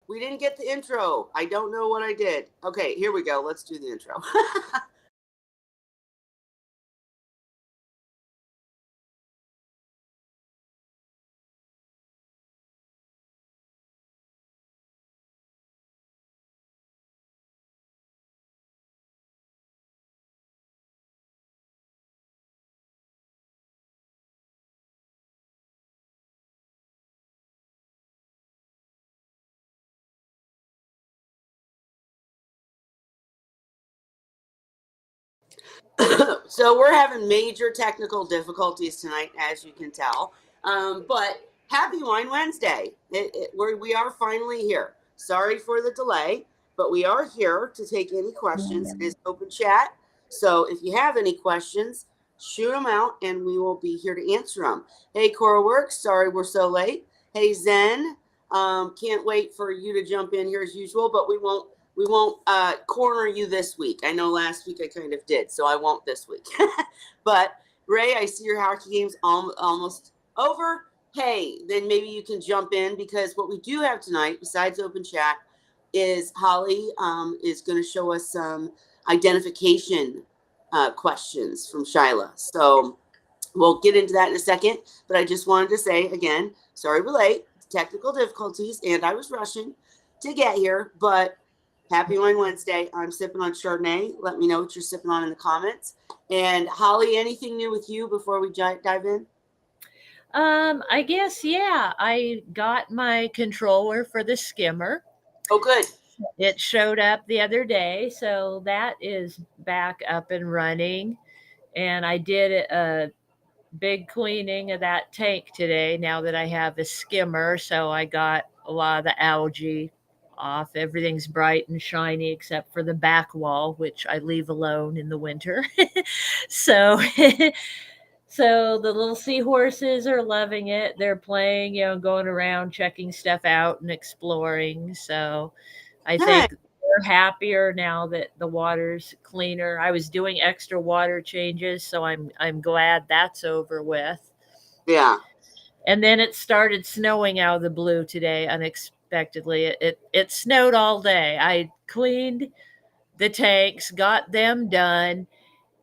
We didn't get the intro. I don't know what I did. Okay, here we go. Let's do the intro. So we're having major technical difficulties tonight, as you can tell. But happy Wine Wednesday. We are finally here. Sorry for the delay, but we are here to take any questions. It is open chat. So if you have any questions, shoot them out and we will be here to answer them. Hey, Cora Works, sorry we're so late. Hey, Zen, can't wait for you to jump in here as usual, but we won't corner you this week. I know last week I kind of did, so I won't this week. But Ray, I see your hockey game's almost over. Hey, then maybe you can jump in, because what we do have tonight, besides open chat, is Holly is going to show us some identification questions from Shyla. So we'll get into that in a second. But I just wanted to say again, sorry we're late, technical difficulties, and I was rushing to get here, but happy Wine Wednesday. I'm sipping on Chardonnay. Let me know what you're sipping on in the comments. And Holly, anything new with you before we dive in? I guess, yeah. I got my controller for the skimmer. Oh, good. It showed up the other day, so that is back up and running. And I did a big cleaning of that tank today now that I have a skimmer. So I got a lot of the algae off. Everything's bright and shiny except for the back wall, which I leave alone in the winter. So so the little seahorses are loving it. They're playing, going around checking stuff out and exploring. So I think they're happier now that the water's cleaner. I was doing extra water changes, so I'm glad that's over with. Yeah. And then it started snowing out of the blue today unexpectedly. It snowed all day. I cleaned the tanks, got them done,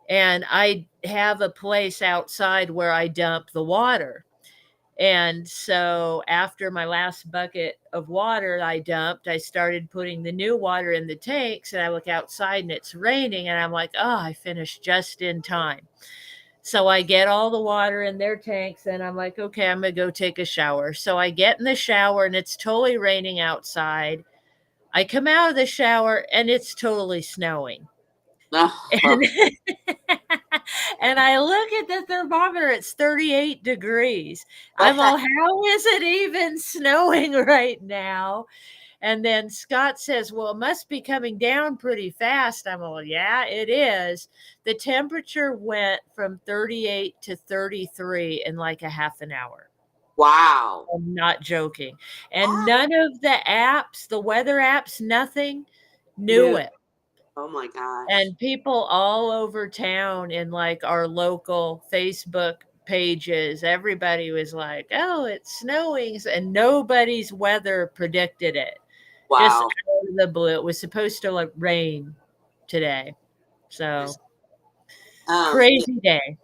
and I have a place outside where I dump the water. And so after my last bucket of water I dumped, I started putting the new water in the tanks, and I look outside and it's raining, and I'm like, oh, I finished just in time. So I get all the water in their tanks, and I'm like, okay, I'm going to go take a shower. So I get in the shower and it's totally raining outside. I come out of the shower and it's totally snowing. And, and I look at the thermometer, it's 38 degrees. I'm all, how is it even snowing right now? And then Scott says, well, it must be coming down pretty fast. I'm all, yeah, it is. The temperature went from 38 to 33 in like a half an hour. Wow. I'm not joking. And none of the apps, the weather apps, nothing knew it. Oh my gosh. And people all over town in like our local Facebook pages, everybody was like, oh, it's snowing. And nobody's weather predicted it. Wow. Just out of the blue. It was supposed to like rain today. So crazy day.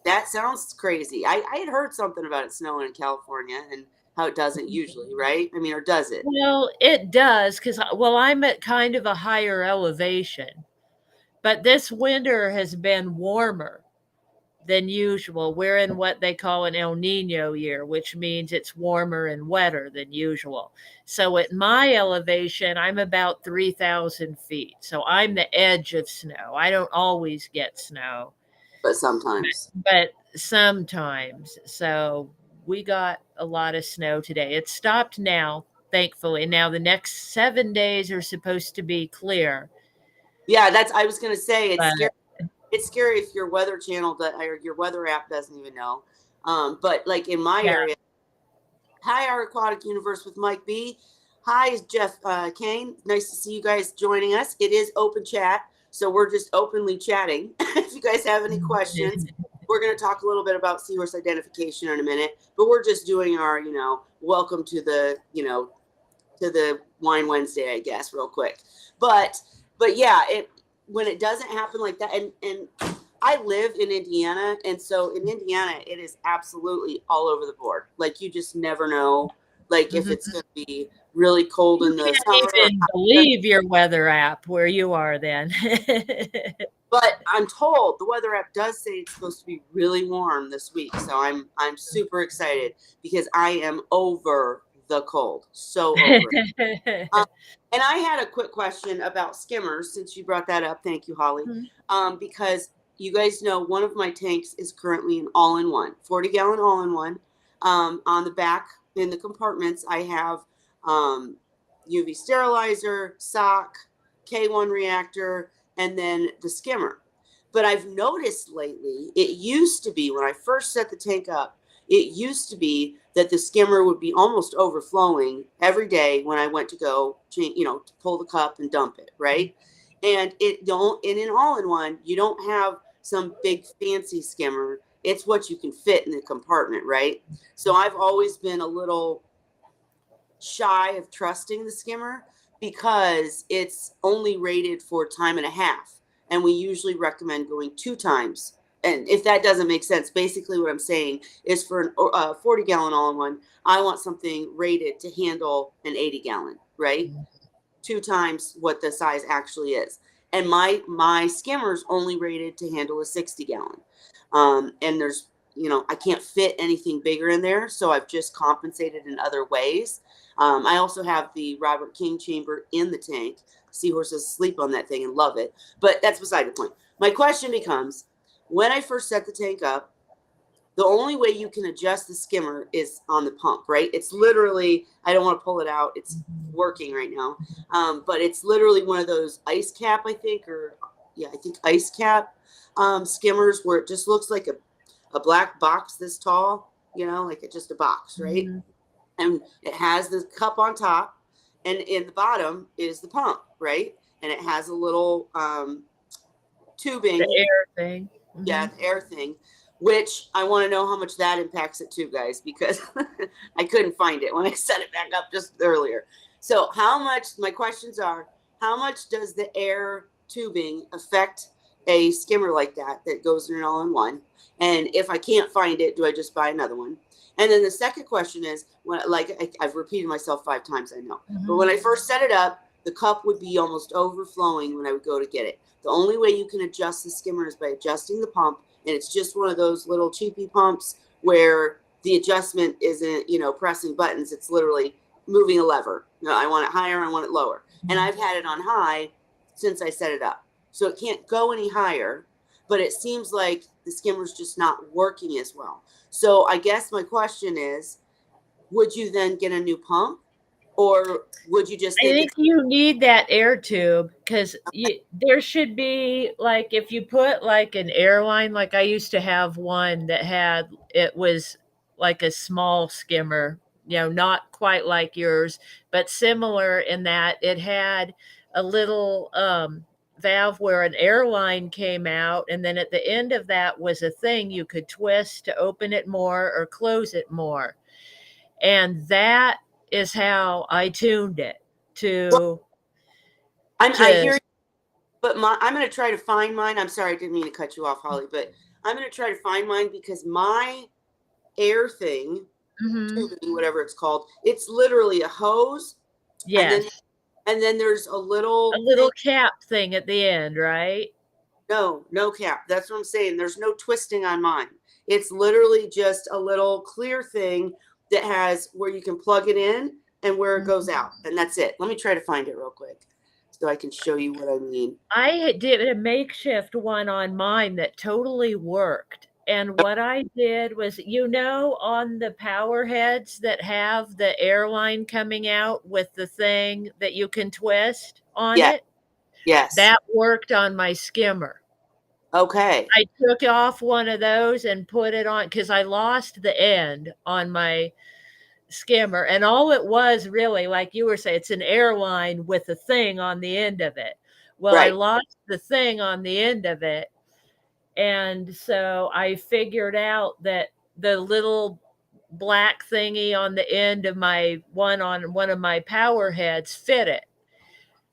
That sounds crazy. I had heard something about it snowing in California and how it doesn't usually, right? I mean, or does it? Well, it does because, well, I'm at kind of a higher elevation. But this winter has been warmer than usual. We're in what they call an El Nino year, which means it's warmer and wetter than usual. So at my elevation, I'm about 3,000 feet. So I'm the edge of snow. I don't always get snow. But sometimes. But sometimes. So we got a lot of snow today. It stopped now, thankfully. Now the next 7 days are supposed to be clear. Yeah, I was going to say, it's scary if your weather channel or your weather app doesn't even know. But like in my area, hi, our Aquatic Universe with Mike B. Hi, Jeff Kane. Nice to see you guys joining us. It is open chat, so we're just openly chatting. If you guys have any questions, we're going to talk a little bit about seahorse identification in a minute, but we're just doing our, welcome to the, to the Wine Wednesday, I guess, real quick. But yeah, it when it doesn't happen like that, and I live in Indiana, and so in Indiana, it is absolutely all over the board. Like you just never know, like if Mhm. it's going to be really cold You in the can't summer. even believe your weather app where you are then. But I'm told the weather app does say it's supposed to be really warm this week, so I'm super excited because I am over the cold, so over it. And I had a quick question about skimmers since you brought that up. Thank you, Holly. Mhm. Because you guys know one of my tanks is currently an all-in-one, 40-gallon all-in-one. On the back in the compartments, I have UV sterilizer, sock, K1 reactor, and then the skimmer. But I've noticed lately, it used to be when I first set the tank up, it used to be that the skimmer would be almost overflowing every day when I went to go, to pull the cup and dump it, right? And it don't in an all-in-one, you don't have some big fancy skimmer. It's what you can fit in the compartment, right? So I've always been a little shy of trusting the skimmer because it's only rated for time and a half. And we usually recommend going 2 times. And if that doesn't make sense, basically what I'm saying is for a 40 gallon all in one, I want something rated to handle an 80-gallon, right? 2 times what the size actually is. And my skimmer's only rated to handle a 60-gallon. And there's, I can't fit anything bigger in there, so I've just compensated in other ways. I also have the Robert King chamber in the tank. Seahorses sleep on that thing and love it, but that's beside the point. My question becomes, when I first set the tank up, the only way you can adjust the skimmer is on the pump, right? It's literally, I don't want to pull it out. It's working right now. But it's literally one of those ice cap, I think, I think ice cap skimmers where it just looks like a black box this tall, like it's just a box, right? Mhm. And it has the cup on top, and in the bottom is the pump, right? And it has a little The tubing, air thing. yeah, Mhm. the air thing, which I want to know how much that impacts it too, guys, because I couldn't find it when I set it back up just earlier. So my questions are, how much does the air tubing affect a skimmer like that goes in an all-in-one? And if I can't find it, do I just buy another one? And then the second question is, I've repeated myself 5 times, I know, but when I first set it up, the cup would be almost overflowing when I would go to get it. The only way you can adjust the skimmer is by adjusting the pump, and it's just one of those little cheapy pumps where the adjustment isn't, pressing buttons. It's literally moving a lever. I want it higher, I want it lower. And I've had it on high since I set it up. So it can't go any higher, but it seems like the skimmer's just not working as well. So I guess my question is, would you then get a new pump? Or would you just I think think it's you need that air tube because there should be like if you put like an airline, like I used to have one that had it was like a small skimmer, not quite like yours, but similar in that it had a little valve where an airline came out, and then at the end of that was a thing you could twist to open it more or close it more. And that is how I tuned it to I hear to you, but I'm going to try to find mine. I'm sorry, I didn't mean to cut you off, Holly, but I'm going to try to find mine because my air thing, Mhm. tubing, whatever it's called, it's literally a hose, and then Yes. there's a A little thing. little cap thing at the end, right? No, no cap. That's what I'm saying. There's no twisting on mine. It's literally just a little clear thing that has where you can plug it in and where it goes Mhm. out, and that's it. Let me try to find it real quick so I can show you what I mean. I did a makeshift one on mine that totally worked. And what I did was, on the power heads that have the airline coming out with the thing that you can twist on Yeah. it, Yes. that worked on my skimmer. Okay. I took off one of those and put it on because I lost the end on my skimmer, and all it was really, like you were saying, it's an airline with a thing on the end of it. Well, I Right. lost the thing on the end of it, and so I figured out that the little black thingy on the end of on one of my power heads fit it.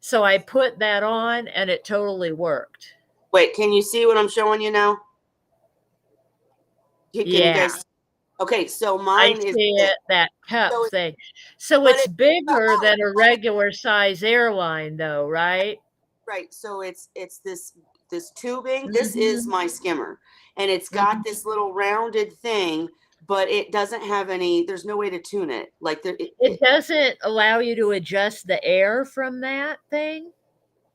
So I put that on and it totally worked. Wait, can you see what I'm showing you now? Can you Yeah, guys? Okay, so I mine is see this. it, that cup So it's, thing. So but it's it's bigger than a regular size airline though, right? right. So it's this tubing. This is Mhm. my skimmer, and it's got Mhm. this little rounded thing, but it doesn't have any. There's no way to tune it. Like It doesn't allow you to adjust the air from that thing?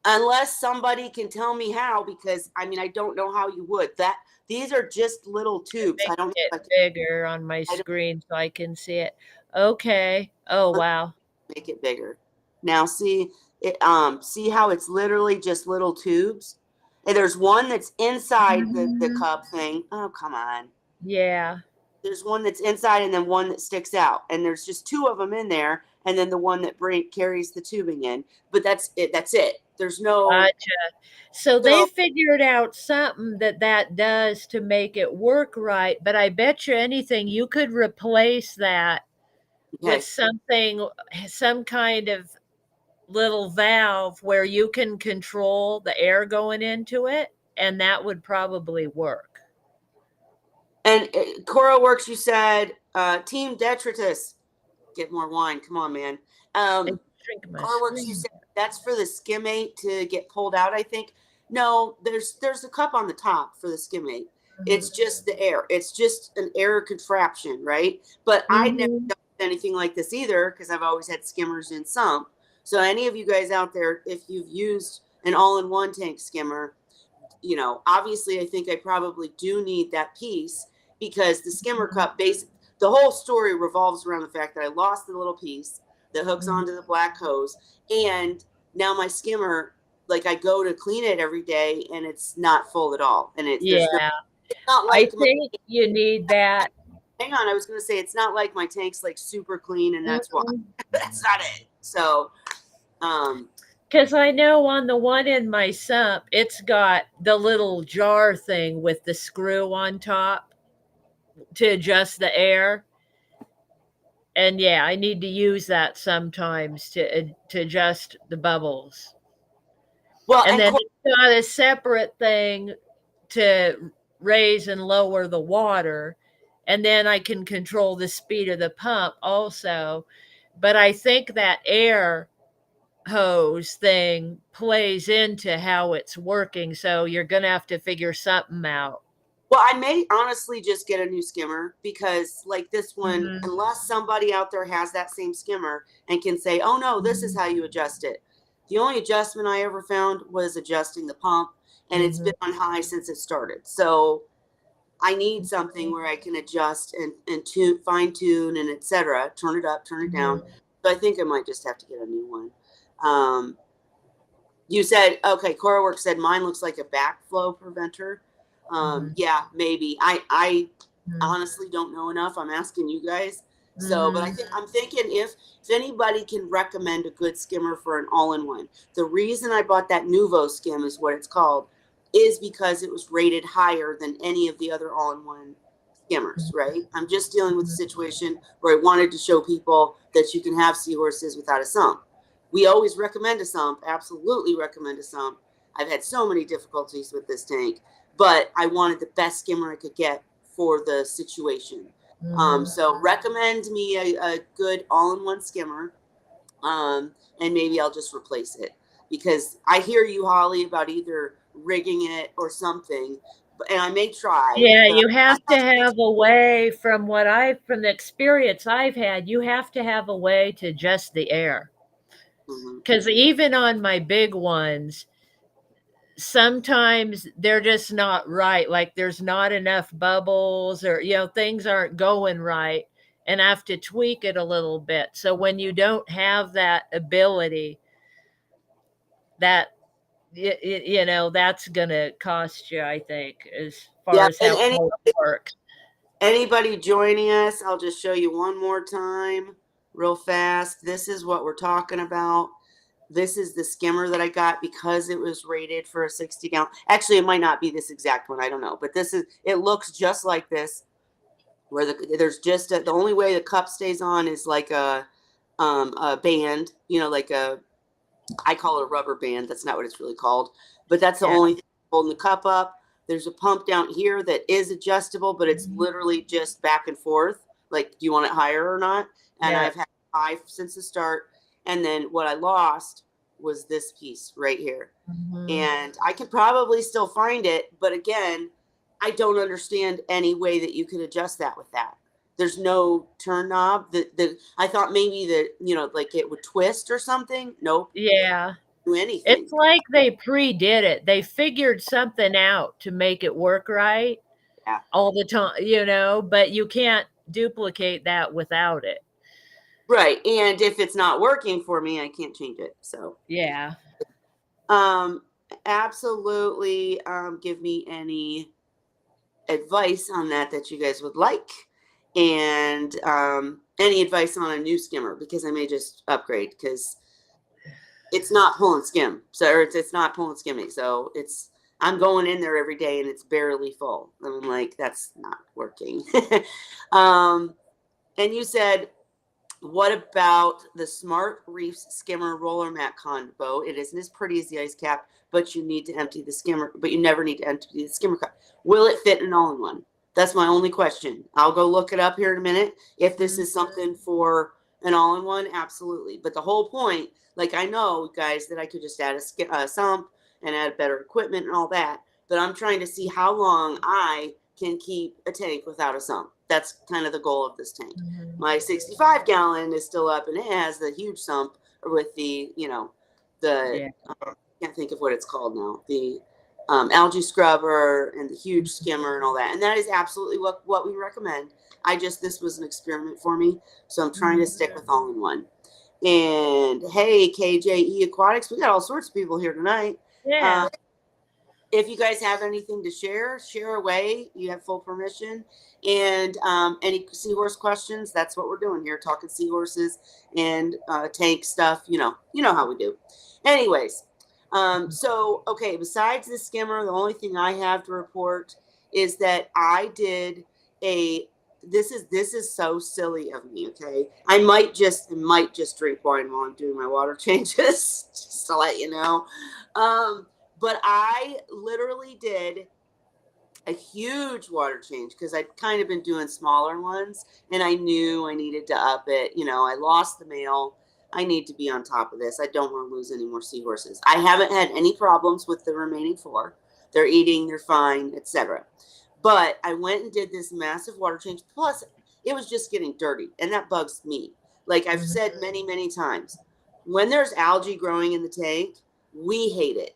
unless somebody can tell me how, because I mean I don't know how you would. That these are just little tubes. I Making don't know it if I can. bigger on my I don't screen so I can see it. Okay. Oh, wow. make it bigger. Now see it. See how it's literally just little tubes. And there's one that's inside the Mhm. cup thing. Oh come on. Yeah. There's one that's inside and then one that sticks out, and there's just two of them in there, and then the one that carries the tubing in. But that's it. That's it. There's no. Gotcha. So they So figured out something that does to make it work right, but I bet you anything you could replace that with okay. something, some kind of little valve where you can control the air going into it, and that would probably work. And Cora Works, you said Team Detritus. Get more wine. Come on, man. I Um, shrink my Cora Works, you screen. said that's for the skimmate to get pulled out. I think no. There's a cup on the top for the skimmate. Mhm. It's just the air. It's just an air contraption, right? But I'd never Mhm. done anything like this either because I've always had skimmers in sump. So any of you guys out there, if you've used an all-in-one tank skimmer, obviously I think I probably do need that piece because the skimmer cup the whole story revolves around the fact that I lost the little piece that hooks Mhm. onto the black hose. And now my skimmer, like I go to clean it every day and it's not full at all. And Yeah, it's not I like think you need that. hang on, I was going to say, it's not like my tank's like super clean and that's why. Mhm. That's not it. So, um, Because I know on the one in my sump, it's got the little jar thing with the screw on top to adjust the air. And yeah, I need to use that sometimes to adjust the bubbles. well, And and then it's got a separate thing to raise and lower the water. And then I can control the speed of the pump also. But I think that air hose thing plays into how it's working. So you're going to have to figure something out. well, I may honestly just get a new skimmer because, like this one, Mhm. unless somebody out there has that same skimmer and can say, oh no, this is how you adjust it. The only adjustment I ever found was adjusting the pump, and it's Mhm. been on high since it started. So I need something where I can adjust and tune, fine tune, and etc. Turn it up, turn it down. Mhm. So I think I might just have to get a new one. Um, you said, okay, CoraWorks said mine looks like a backflow preventer. Mhm. Yeah, maybe. I Mhm. honestly don't know enough. I'm asking you guys. So, but Mhm. I'm thinking if anybody can recommend a good skimmer for an all-in-one. The reason I bought that Nuvo skim is what it's called, is because it was rated higher than any of the other all-in-one skimmers, right? I'm just dealing with a Mhm. situation where I wanted to show people that you can have seahorses without a sump. We always recommend a sump, absolutely recommend a sump. I've had so many difficulties with this tank, but I wanted the best skimmer I could get for the situation. Mhm. So recommend me a good all-in-one skimmer, and maybe I'll just replace it because I hear you, Holly, about either rigging it or something, and I may try. Yeah, And you have to have a way from the experience I've had, you have to have a way to adjust the air. Mhm. Because even on my big ones, sometimes they're just not right. Like there's not enough bubbles or, things aren't going right and I have to tweak it a little bit. So when you don't have that ability, that, that's going to cost you, I think, as far Yeah, as and how well it works. anybody joining us, I'll just show you one more time real fast. This is what we're talking about. This is the skimmer that I got because it was rated for a 60 gallon. Actually, it might not be this exact one. I don't know. But it looks just like this. where there's just the only way the cup stays on is like a band, like I call it a rubber band. That's not what it's really called, but that's the Yeah. only thing holding the cup up. There's a pump down here that is adjustable, but it's literally just back and forth. Like, do you want it higher or not? And Yeah. I've had high since the start. And then what I lost was this piece right here. Mhm. And I could probably still find it, but again, I don't understand any way that you could adjust that with that. There's no turn knob. The I thought maybe that like it would twist or something. Nope, Yeah. do anything. It's like they pre-did it. They figured something out to make it work right Yeah. all the time, but you can't duplicate that without it. Right. And if it's not working for me, I can't change it. So Yeah. um absolutely give me any advice on that you guys would like. And any advice on a new skimmer, because I may just upgrade because it's not pulling skim. So it's not pulling skimming. So I'm going in there every day and it's barely full. And I'm like, that's not working. um, and you said, what about the Smart Reefs Skimmer Roller Mat Combo? It isn't as pretty as the ice cap, but you need to empty the skimmer, but you never need to empty the skimmer cup. Will it fit an all-in-one? That's my only question. I'll go look it up here in a minute. If this is something for an all-in-one, absolutely. But the whole point, like I know, guys, that I could just add a sump and add better equipment and all that. But I'm trying to see how long I can keep a tank without a sump. That's kind of the goal of this tank. Mhm. My 65 gallon is still up and it has the huge sump with the, the, Yeah. I can't think of what it's called now, the algae scrubber and the huge skimmer and all that. And that is absolutely what we recommend. This was an experiment for me. So I'm trying to stick with all in one. And hey, KJE Aquatics, we got all sorts of people here tonight. Yeah. If you guys have anything to share away. You have full permission. And any seahorse questions, that's what we're doing here, talking seahorses and tank stuff. You know how we do. Anyways, so okay, besides the skimmer, the only thing I have to report is that I did a this is so silly of me, okay? I might just drink wine while I'm doing my water changes, just to let you know. But I literally did a huge water change because I'd kind of been doing smaller ones and I knew I needed to up it. I lost the male. I need to be on top of this. I don't want to lose any more seahorses. I haven't had any problems with the remaining 4. They're eating, they're fine, etc. But I went and did this massive water change. Plus, it was just getting dirty, and that bugs me. Like I've said many, many times, when there's algae growing in the tank, we hate it.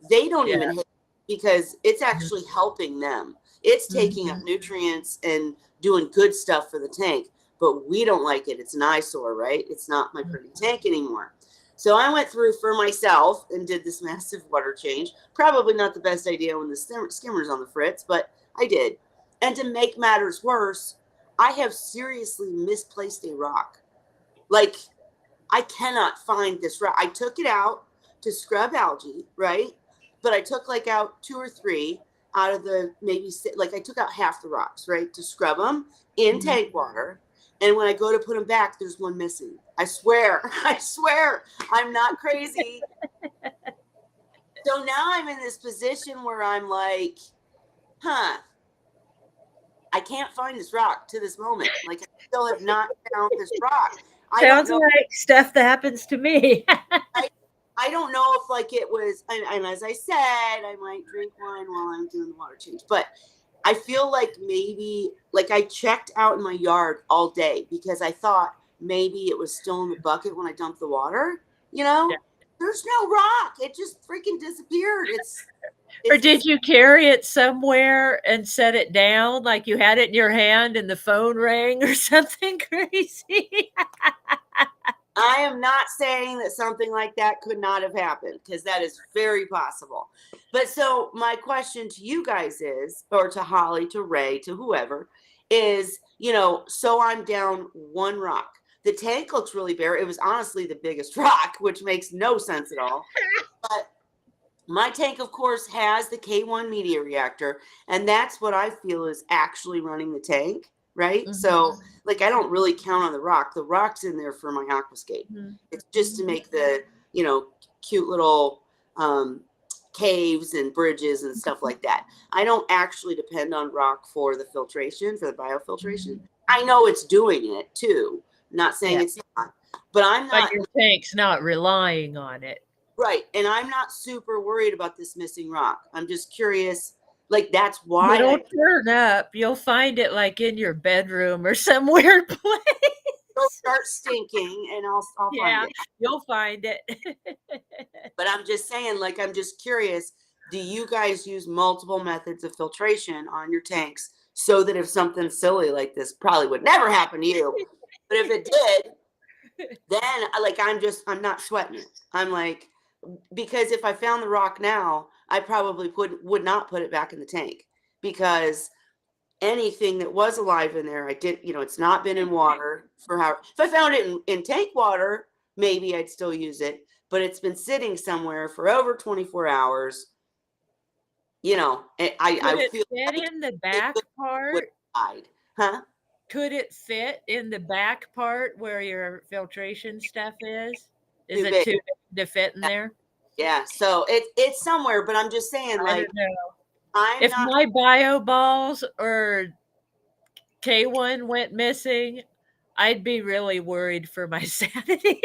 They don't Yeah. even hate it because it's actually helping them. It's taking up Mhm. nutrients and doing good stuff for the tank, but we don't like it. It's an eyesore, right? It's not my pretty tank anymore. So I went through for myself and did this massive water change. Probably not the best idea when the skimmer's on the fritz, but I did. And to make matters worse, I have seriously misplaced a rock. Like, I cannot find this rock. I took it out to scrub algae, right? But I took like out 2 or 3 out of the maybe like I took out half the rocks, right, to scrub them in tank water. And when I go to put them back, there's one missing. I swear, I'm not crazy. So now I'm in this position where I'm like, I can't find this rock to this moment. Like I still have not found this rock. I don't Sounds know. like stuff that happens to me. I don't know if like it was, and as I said, I might drink wine while I'm doing the water change, but I feel like maybe like I checked out in my yard all day because I thought maybe it was still in the bucket when I dumped the water. Yeah. There's no rock. It just freaking disappeared. Or It's did you carry it somewhere and set it down like you had it in your hand and the phone rang or something crazy? I am not saying that something like that could not have happened because that is very possible. But so my question to you guys is, or to Holly, to Ray, to whoever, is, so I'm down one rock. The tank looks really bare. It was honestly the biggest rock, which makes no sense at all. But my tank, of course, has the K1 media reactor, and that's what I feel is actually running the tank, right? So like I don't really count on the rock. The rock's in there for my aquascape. It's just to make the, cute little caves and bridges and stuff like that. I don't actually depend on rock for the filtration, for the biofiltration. I know it's doing it too. I'm not saying Yeah. it's not, but I'm But not your tank's not relying on it. right. And I'm not super worried about this missing rock. I'm just curious. Like that's why It'll I turn up. You'll find it like in your bedroom or some weird will place. start stinking and I'll find Yeah, it. you'll find it. But I'm just saying, like, I'm just curious. Do you guys use multiple methods of filtration on your tanks so that if something silly like this probably would never happen to you, but if it did, then I'm not sweating it. I'm like, because if I found the rock now, I probably would not put it back in the tank because anything that was alive in there, I did, it's not been in water for how, if I found it in tank water, maybe I'd still use it, but it's been sitting somewhere for over 24 hours. Could I it feel fit like in the it back would part? have died. Huh? Could it fit in the back part where your filtration stuff is? Is Too it big. too big to fit in there? Yeah. So it's somewhere, but I'm just saying, I like, don't know. I'm If not. my bio balls or K1 went missing, I'd be really worried for my sanity.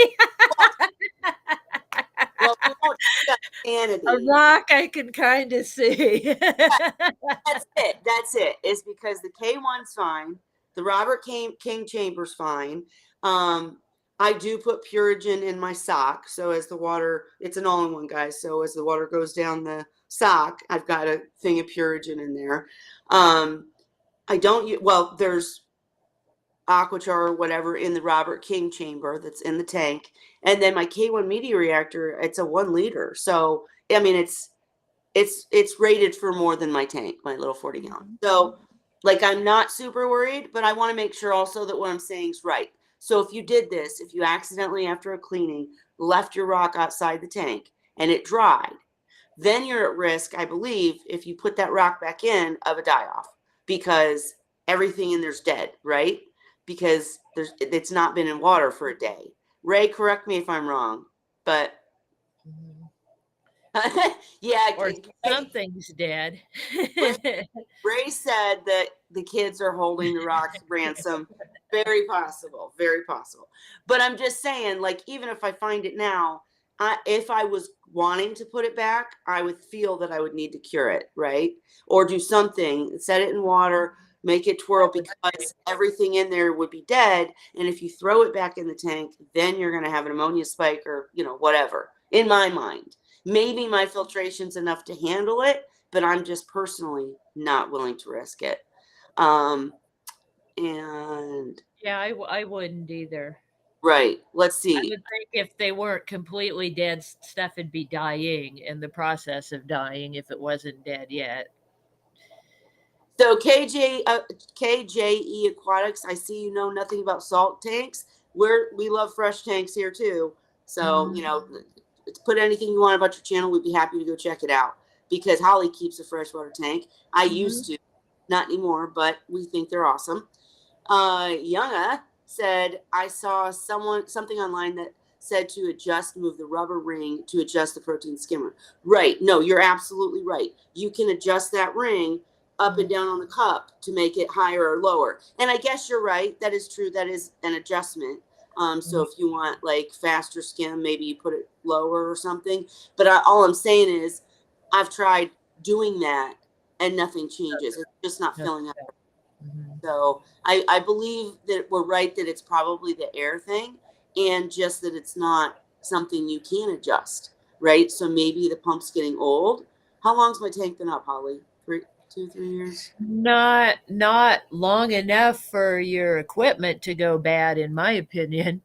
Well, we won't talk about A sanity. rock I can kind of see. That's it. That's it. Is because the K1's fine. The Robert King Chamber's fine. I do put Purigen in my sock. So as the water, it's an all-in-one, guys. So as the water goes down the sock, I've got a thing of Purigen in there. I don't, well, there's Aquachar or whatever in the Robert King chamber that's in the tank. And then my K1 media reactor, it's a 1 liter. So, I mean, it's rated for more than my tank, my little 40-gallon. So, like, I'm not super worried, but I want to make sure also that what I'm saying is right. So, if you did this, if you accidentally, after a cleaning, left your rock outside the tank and it dried, then you're at risk, I believe, if you put that rock back in, of a die off because everything in there's dead, right? Because it's not been in water for a day. Ray, correct me if I'm wrong, but yeah, Or something's dead. Ray said that the kids are holding the rocks ransom. Very possible, very possible. But I'm just saying, like, even if I find it now, if I was wanting to put it back, I would feel that I would need to cure it, right? Or do something, set it in water, make it twirl, because everything in there would be dead. And if you throw it back in the tank, then you're going to have an ammonia spike or, whatever, in my mind. Maybe my filtration's enough to handle it, but I'm just personally not willing to risk it. And Yeah, I wouldn't either. right, let's I see. would think if they weren't completely dead, stuff would be dying in the process of dying if it wasn't dead yet. So KJE Aquatics, I see you know nothing about salt tanks. We love fresh tanks here too. So put anything you want about your channel, we'd be happy to go check it out. Because Holly keeps a freshwater tank. I used to, not anymore, but we think they're awesome. Younga said, I saw something online that said to move the rubber ring to adjust the protein skimmer. Right. No, you're absolutely right. You can adjust that ring up and down on the cup to make it higher or lower. And I guess you're right. That is true. That is an adjustment. So if you want like faster skim, maybe you put it lower or something. But all I'm saying is I've tried doing that and nothing changes. It's just not filling up. So I believe that we're right that it's probably the air thing and just that it's not something you can adjust, right? So maybe the pump's getting old. How long's my tank been up, Holly? 3 years? Not long enough for your equipment to go bad, in my opinion.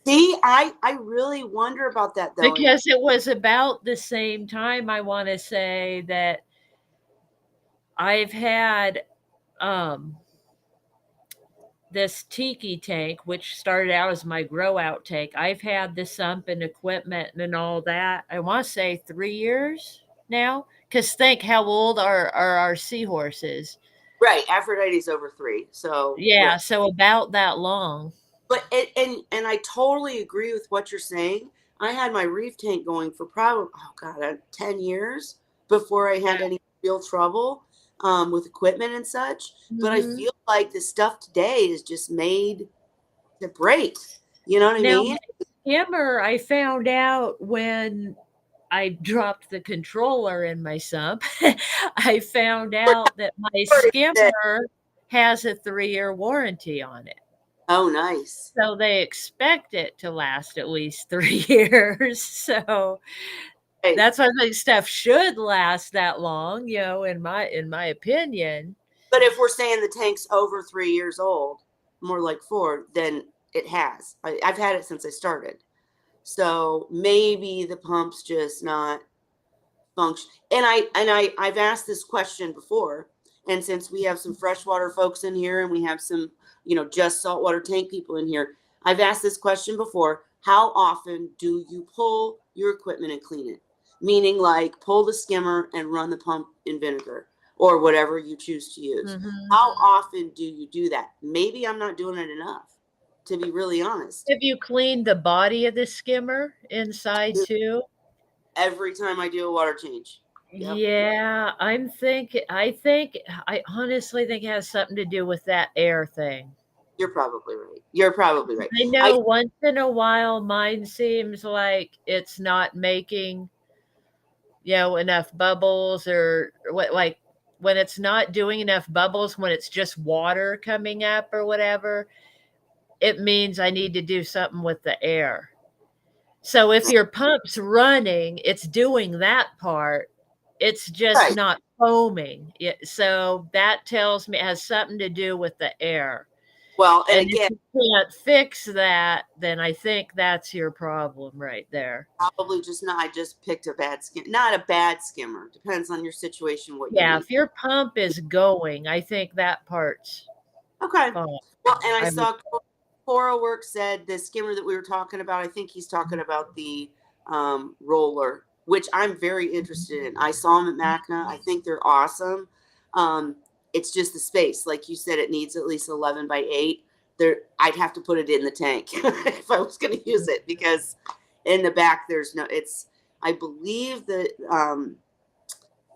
See, I really wonder about that though. Because it was about the same time, I want to say, that I've had this tiki tank, which started out as my grow out tank. I've had the sump and equipment and all that. I want to say 3 years now. Because think how old are our seahorses. Right. Aphrodite's over 3. So, Yeah, right. so about that long. But and I totally agree with what you're saying. I had my reef tank going for probably, oh God, 10 years before I had any real trouble with equipment and such. But I Mhm. feel like the stuff today is just made to break. You know what I Now, mean? my skimmer, I found out when I dropped the controller in my sump. I found out that my skimmer has a 3-year warranty on it. Oh, nice. So they expect it to last at least 3 years. So Right. that's why I think stuff should last that long, in my opinion. But if we're saying the tank's over 3 years old, more like 4, then it has. I've had it since I started. So maybe the pump's just not function. I've asked this question before, and since we have some freshwater folks in here and we have some, just saltwater tank people in here, I've asked this question before. How often do you pull your equipment and clean it? Meaning, like, pull the skimmer and run the pump in vinegar or whatever you choose to use. Mhm. How often do you do that? Maybe I'm not doing it enough, to be really honest. Have you cleaned the body of the skimmer inside too? Every time I do a water change. Yep, Yeah, I honestly think it has something to do with that air thing. you're probably right. You're probably right. I I know once in a while mine seems like it's not making, enough bubbles or what, like when it's not doing enough bubbles, when it's just water coming up or whatever, it means I need to do something with the air. So if your pump's running, it's doing that part. It's just right. not foaming. So that tells me it has something to do with the air. Well, and And if again, you can't fix that, then I think that's your problem right there. probably just not. I just picked a bad skim. Not a bad skimmer. Depends on your situation, what you Yeah, need. if your pump is going, I think that part's Okay. fine. Well, and I I would saw Cora Work said the skimmer that we were talking about. I think he's talking about the roller, which I'm very interested in. I saw them at Macna. I think they're awesome. Um, it's just the space, like you said, it needs at least 11 by 8. There, I'd have to put it in the tank if I was going to use it because in the back there's no. It's I believe the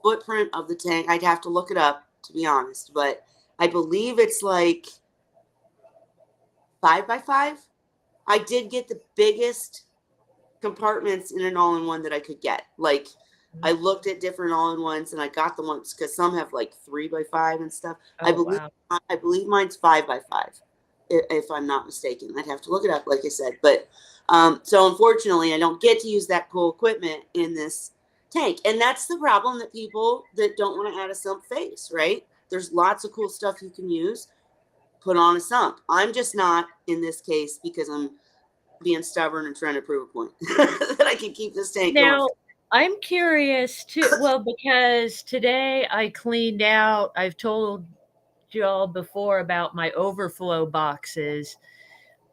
footprint of the tank. I'd have to look it up to be honest, but I believe it's like 5 by 5. I did get the biggest compartments in an all-in-one that I could get. Like I looked at different all-in-ones and I got the ones because some have like 3 by 5 and stuff. I Oh, believe wow. I believe mine's 5 by 5, if I'm not mistaken. I'd have to look it up, like I said. But so unfortunately, I don't get to use that cool equipment in this tank, and that's the problem that people that don't want to add a sump face. Right? There's lots of cool stuff you can use. Put on a sump. I'm just not in this case because I'm being stubborn and trying to prove a point that I can keep this tank going. Now, I'm curious too. Well, because today I cleaned out, I've told you all before about my overflow boxes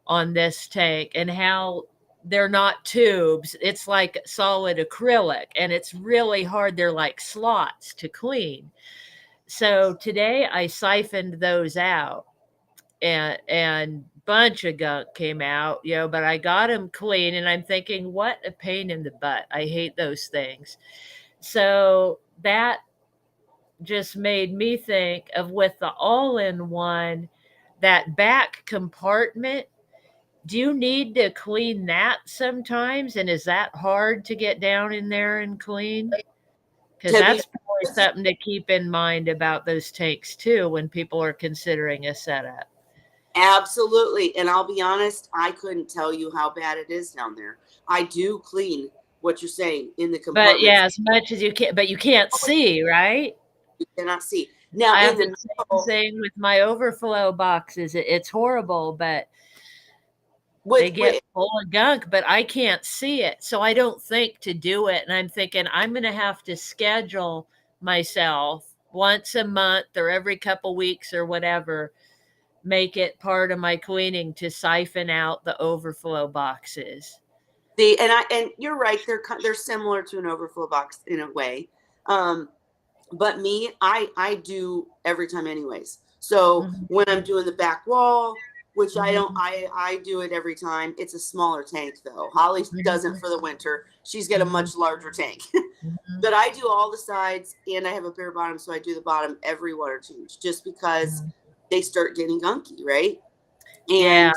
on this tank and how they're not tubes. It's like solid acrylic and it's really hard. They're like slots to clean. So today I siphoned those out and bunch of gunk came out, but I got them clean and I'm thinking, what a pain in the butt. I hate those things. So that just made me think of with the all-in-one, that back compartment. Do you need to clean that sometimes? And is that hard to get down in there and clean? Because To be that's probably something to keep in mind about those tanks too when people are considering a setup. absolutely, and I'll be honest, I couldn't tell you how bad it is down there. I do clean what you're saying in the But compartments. yeah, as much as you can, but you can't see, right? You cannot see. Now I in have the the same middle, thing with my overflow boxes. It's horrible, but they get with full of gunk, but I can't see it. So I don't think to do it. And I'm thinking I'm going to have to schedule myself once a month or every couple weeks or whatever, make it part of my cleaning to siphon out the overflow boxes. the and you're right, they're similar to an overflow box in a way. Um, But me, I do every time anyways. So Mhm, when I'm doing the back wall, which I don't, mhm, I do it every time. It's a smaller tank though. Holly doesn't mhm, for the winter. She's got a mhm, much larger tank. mhm, But I do all the sides and I have a bare bottom, so I do the bottom every water change just because mhm. they start getting gunky, right? Yeah.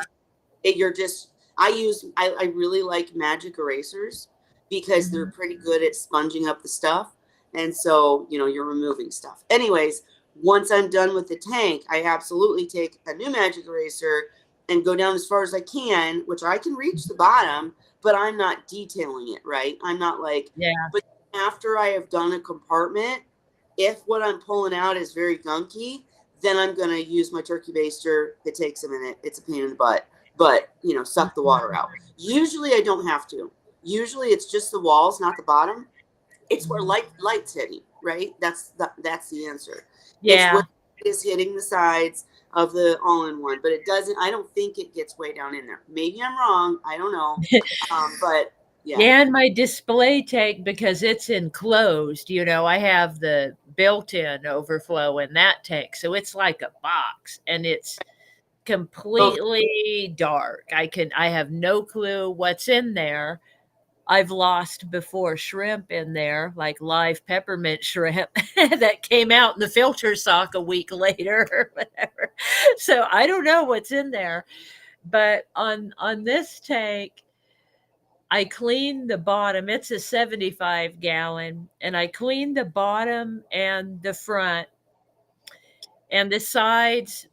And you're just I really like magic erasers because they're Mhm, pretty good at sponging up the stuff, and so you're removing stuff anyways. Once I'm done with the tank, I absolutely take a new magic eraser and go down as far as I can, which I can reach the bottom, but I'm not detailing it, right? I'm not like, yeah. but after I have done a compartment, if what I'm pulling out is very gunky, then I'm going to use my turkey baster. It takes a minute. It's a pain in the butt, but suck the water Mhm, out. Usually I don't have to. Usually it's just the walls, not the bottom. It's where mhm. light's hitting, right? That's the answer. It's where Yeah. it is hitting the sides of the all-in-one, but it doesn't. I don't think it gets way down in there. Maybe I'm wrong. I don't know. But yeah. Yeah, and my display tank, because it's enclosed, I have the built-in overflow in that tank. So it's like a box and it's Okay. completely dark. I have no clue what's in there. I've lost before shrimp in there, like live peppermint shrimp that came out in the filter sock a week later or whatever. So I don't know what's in there. But on this tank, I cleaned the bottom. It's a 75 gallon, and I cleaned the bottom and the front and the sides,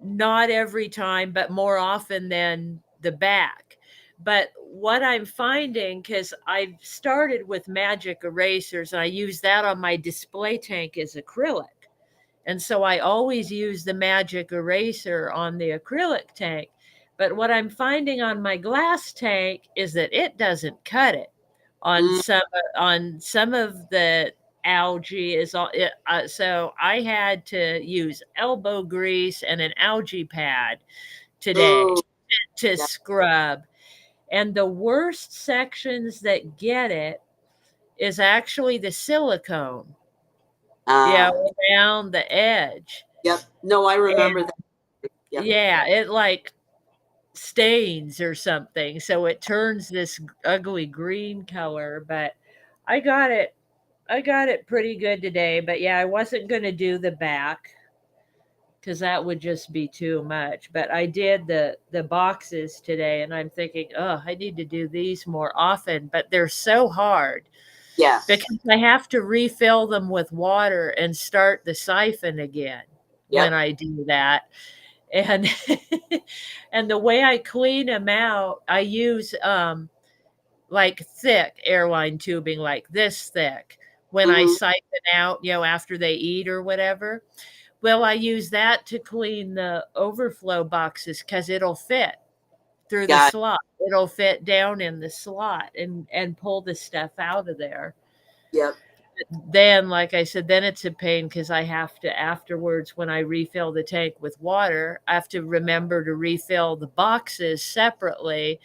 not every time, but more often than the back. But what I'm finding, because I've started with magic erasers and I use that on my display tank as acrylic. And so I always use the magic eraser on the acrylic tank. But what I'm finding on my glass tank is that it doesn't cut it. On Mm, some of the algae is all it, so I had to use elbow grease and an algae pad today ooh, to yeah. scrub. And the worst sections that get it is actually the silicone, Uh, around the edge. yep. No, I remember that. Yep. Yeah, it like stains or something, so it turns this ugly green color, but I got it I got it pretty good today, but yeah, I wasn't going to do the back cuz that would just be too much, but I did the boxes today and I'm thinking, "Oh, I need to do these more often," but they're so hard Yeah. because I have to refill them with water and start the siphon again when Yep. I do that. And and the way I clean them out, I use like thick airline tubing, like this thick, when I Hmm. siphon out, after they eat or whatever. Well, I use that to clean the overflow boxes because it'll fit through the Got. slot. It'll fit down in the slot and pull the stuff out of there. Yep. Then, like I said, then it's a pain because I have to afterwards, when I refill the tank with water, I have to remember to refill the boxes separately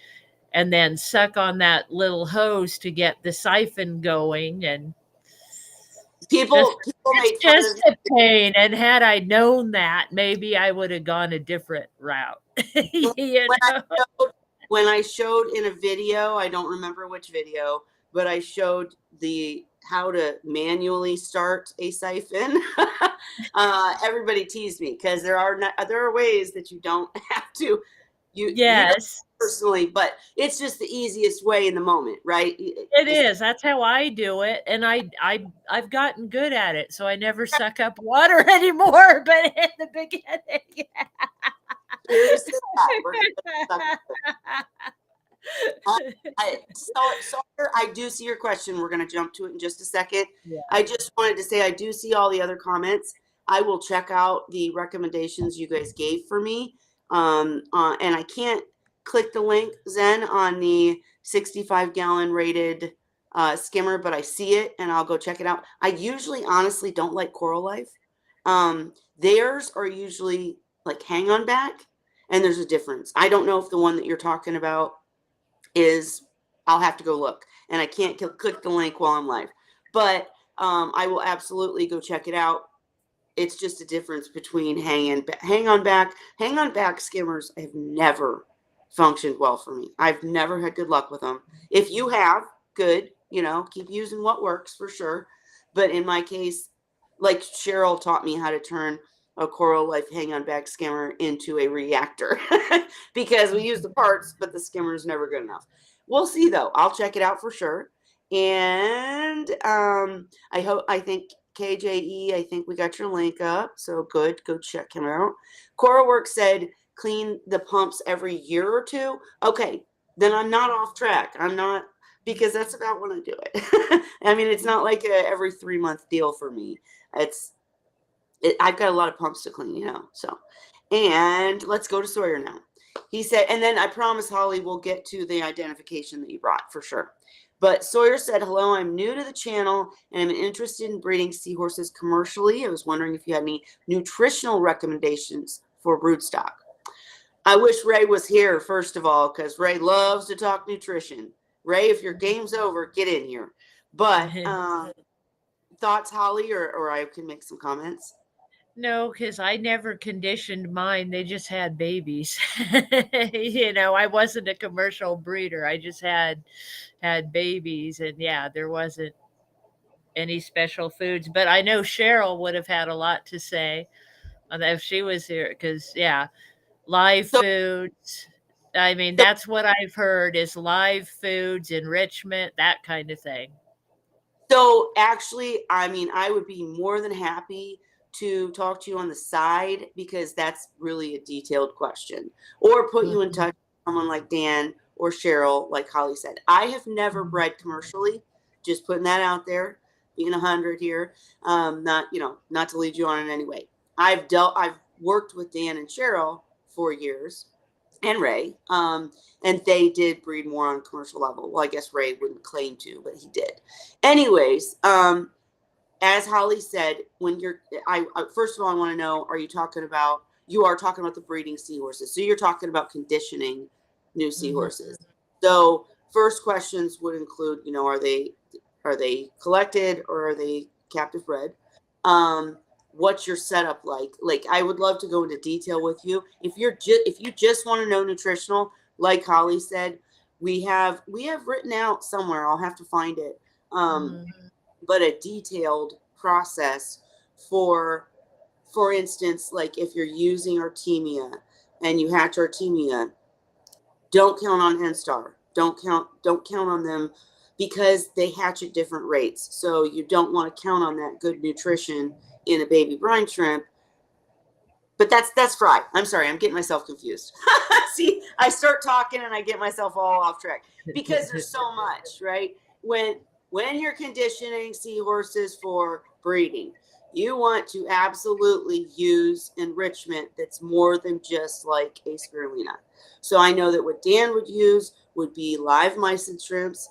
and then suck on that little hose to get the siphon going. And just People it's made fun of just a pain. And had I known that, maybe I would have gone a different route. you you when I know? showed when I showed in a video. I don't remember which video, but I showed the how to manually start a siphon. Everybody teased me because there are ways that you don't have to. You don't Yes. personally, but it's just the easiest way in the moment, right? It Just is. That's how I do it, and I've gotten good at it, so I never suck up water anymore. But in the beginning, here's to that. We're gonna suck. Uh, Sawyer, I do see your question. We're going to jump to it in just a second. yeah. I just wanted to say I do see all the other comments. I will check out the recommendations you guys gave for me. And I can't click the link, Zen, on the 65-gallon rated skimmer, but I see it and I'll go check it out. I usually, honestly, don't like Coral Life. Theirs are usually like hang on back, and there's a difference. I don't know if the one that you're talking about is. I'll have to go look, and I can't click the link while I'm live. But I will absolutely go check it out. It's just a difference between hang on back skimmers have never functioned well for me. I've never had good luck with them. If you have, good, keep using what works for sure. But in my case, like Cheryl taught me how to turn a Coral Life hang on back skimmer into a reactor because we use the parts, but the skimmer is never good enough. We'll see though. I'll check it out for sure. And I think KJE, I think we got your link up. So good. Go check him out. CoraWorks said clean the pumps every year or two. Okay, then I'm not off track. I'm not, because that's about when I do it. I mean, it's not like a every 3 month deal for me. I've got a lot of pumps to clean, so. And let's go to Sawyer now. He said, and then I promise Holly we'll get to the identification that you brought for sure. But Sawyer said, hello, I'm new to the channel and I'm interested in breeding seahorses commercially. I was wondering if you had any nutritional recommendations for broodstock. I wish Ray was here, first of all, because Ray loves to talk nutrition. Ray, if your game's over, get in here. But thoughts, Holly, or I can make some comments? No, because I never conditioned mine. They just had babies. I wasn't a commercial breeder. I just had babies, and yeah, there wasn't any special foods. But I know Cheryl would have had a lot to say on that if she was here, because yeah, live So, foods. I mean, so that's what I've heard is live foods, enrichment, that kind of thing. So actually, I mean, I would be more than happy to talk to you on the side because that's really a detailed question, or put you in touch with someone like Dan or Cheryl, like Holly said. I have never bred commercially, just putting that out there, being 100 here. Not to lead you on in any way. I've worked with Dan and Cheryl for years and Ray. And they did breed more on a commercial level. Well, I guess Ray wouldn't claim to, but he did. Anyways, as Holly said, when I first of all, I want to know, you are talking about the breeding seahorses. So you're talking about conditioning new seahorses. So first questions would include, are they collected or are they captive bred? What's your setup like? Like, I would love to go into detail with you. If you just want to know nutritional, like Holly said, we have written out somewhere. I'll have to find it. But a detailed process for instance, like if you're using Artemia and you hatch Artemia, don't count on N-Star. Don't count on them because they hatch at different rates. So you don't want to count on that good nutrition in a baby brine shrimp. But that's fry. I'm sorry, I'm getting myself confused. See, I start talking and I get myself all off track because there's so much, right? When you're conditioning seahorses for breeding, you want to absolutely use enrichment that's more than just like a spirulina. So I know that what Dan would use would be live mysid shrimps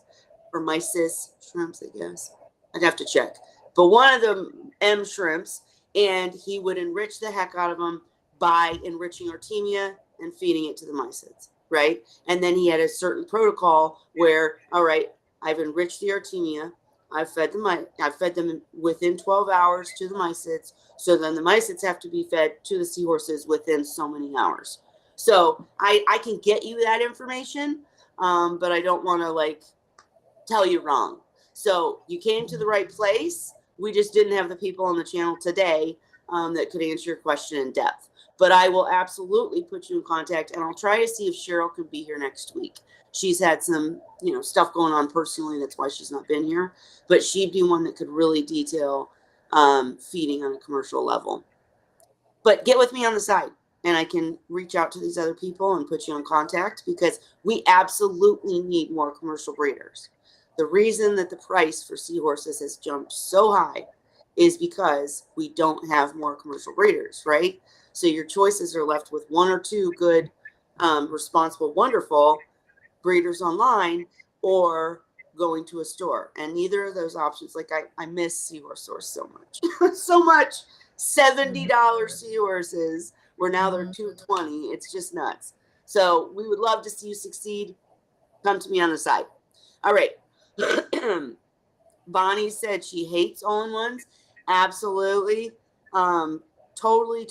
or mysis shrimps, I guess. I'd have to check. But one of the M shrimps, and he would enrich the heck out of them by enriching Artemia and feeding it to the mysids, right? And then he had a certain protocol where, all right, I've enriched the Artemia. I've fed them within 12 hours to the mysids. So then the mysids have to be fed to the seahorses within so many hours. So I can get you that information, but I don't want to tell you wrong. So you came to the right place. We just didn't have the people on the channel today that could answer your question in depth. But I will absolutely put you in contact, and I'll try to see if Cheryl can be here next week. She's had some, stuff going on personally. That's why she's not been here. But she'd be one that could really detail feeding on a commercial level. But get with me on the side, and I can reach out to these other people and put you in contact because we absolutely need more commercial breeders. The reason that the price for seahorses has jumped so high is because we don't have more commercial breeders, right? So your choices are left with one or two good, responsible, wonderful breeders online or going to a store. And neither of those options, I miss Seahorse Source so much. So much. $70 seahorses where now they're $220. It's just nuts. So we would love to see you succeed. Come to me on the side. All right. Bonnie said she hates all-in-ones. Absolutely. Um, totally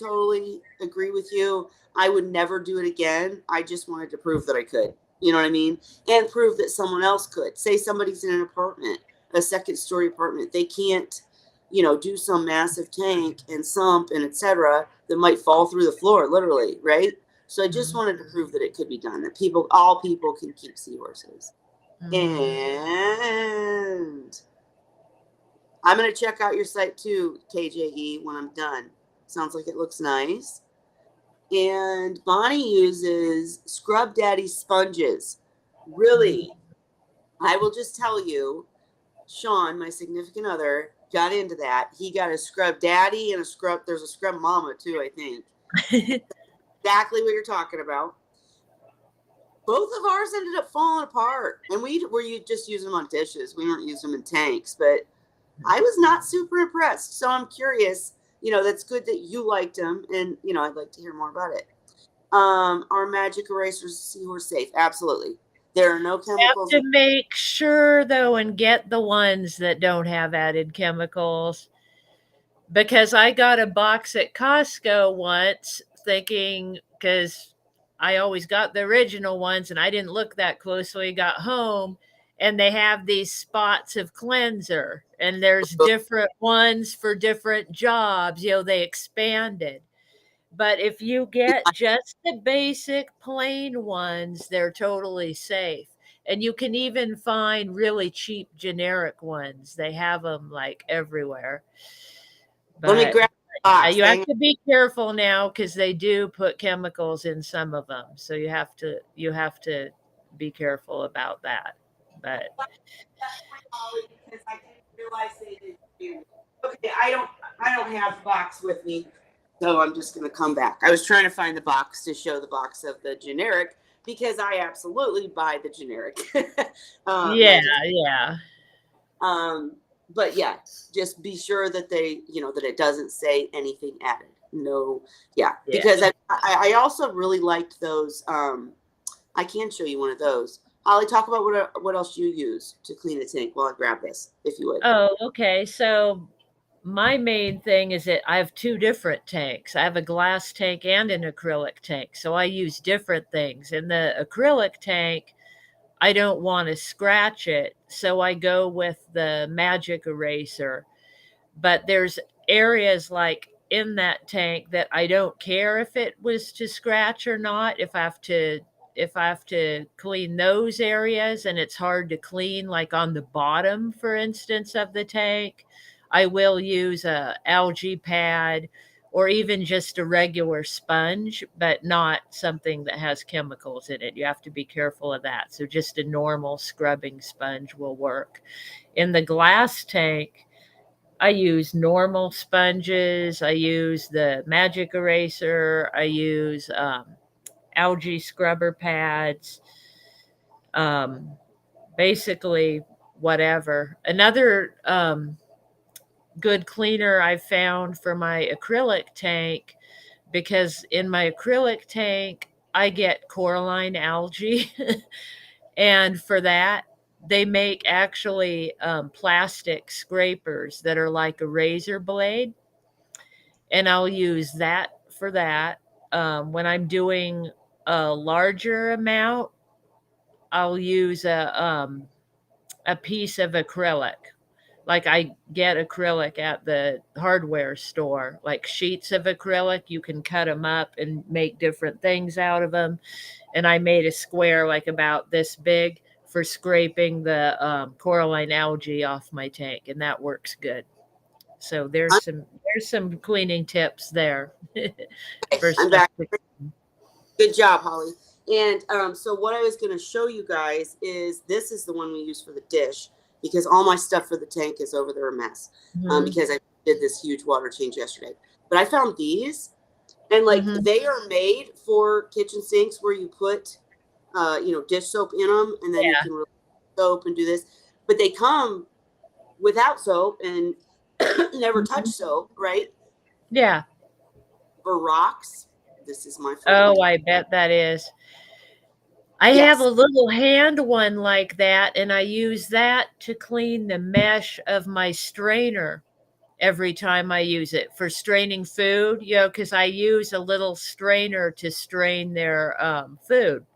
agree with you. I would never do it again. I just wanted to prove that I could. You know what I mean? And prove that someone else could. Say somebody's in an apartment, a second story apartment. They can't, do some massive tank and sump and etc. that might fall through the floor, literally, right? So I just Mhm. wanted to prove that it could be done, that all people can keep seahorses. Mhm. And I'm going to check out your site too, KJE, when I'm done. Sounds like it looks nice. And Bonnie uses Scrub Daddy sponges. Mhm. Really, I will just tell you, Sean, my significant other, got into that. He got a Scrub Daddy and there's a Scrub Mama too, I think. Exactly what you're talking about. Both of ours ended up falling apart. And we were just using them on dishes. We weren't using them in tanks, but I was not super impressed. So I'm curious, that's good that you liked them. And, I'd like to hear more about it. Are magic erasers seahorse safe? Absolutely. There are no Have chemicals. to make sure though and get the ones that don't have added chemicals, because I got a box at Costco once thinking, because I always got the original ones and I didn't look that closely, got home and they have these spots of cleanser and there's different ones for different jobs, they expanded. But if you get just the basic plain ones, they're totally safe. And you can even find really cheap generic ones. They have them like everywhere. Let me But grab the box. you have Hang on. to be careful now because they do put chemicals in some of them. So you have to be careful about that. But Because I didn't realize they did do. Okay, I don't have the box with me, so I'm just gonna come back. I was trying to find the box to show the box of the generic because I absolutely buy the generic yeah, magic. yeah, Um, but yeah, just be sure that that it doesn't say anything added. No, yeah, yeah. because I also really liked those. I can show you one of those. Holly, talk about what else you use to clean a tank while I grab this, if you would. Oh, okay. So my main thing is that I have two different tanks. I have a glass tank and an acrylic tank. So I use different things. In the acrylic tank, I don't want to scratch it. So I go with the magic eraser. But there's areas like in that tank that I don't care if it was to scratch or not. If I have to clean those areas and it's hard to clean, like on the bottom, for instance, of the tank, I will use a algae pad or even just a regular sponge, but not something that has chemicals in it. You have to be careful of that. So just a normal scrubbing sponge will work. In the glass tank, I use normal sponges. I use the magic eraser. I use algae scrubber pads. Um, Basically, whatever. Another good cleaner I found for my acrylic tank, because in my acrylic tank, I get coralline algae. And for that, they make actually plastic scrapers that are like a razor blade, and I'll use that for that. When I'm doing a larger amount, I'll use a piece of acrylic. Like I get acrylic at the hardware store, like sheets of acrylic. You can cut them up and make different things out of them. And I made a square like about this big for scraping the coralline algae off my tank, and that works good. So there's some cleaning tips there Okay, for I'm stuff. back. Good job, Holly. And so what I was going to show you guys is this is the one we use for the dish because all my stuff for the tank is over there a mess Mhm. because I did this huge water change yesterday. But I found these and like Mhm. they are made for kitchen sinks where you put dish soap in them and then you Yeah. can release soap and do this. But they come without soap and never touch Mhm. soap, right? Yeah. For rocks, this is my friend. Oh, I bet that is. I have a Yes. little hand one like that, and I use that to clean the mesh of my strainer every time I use it for straining food, because I use a little strainer to strain their food.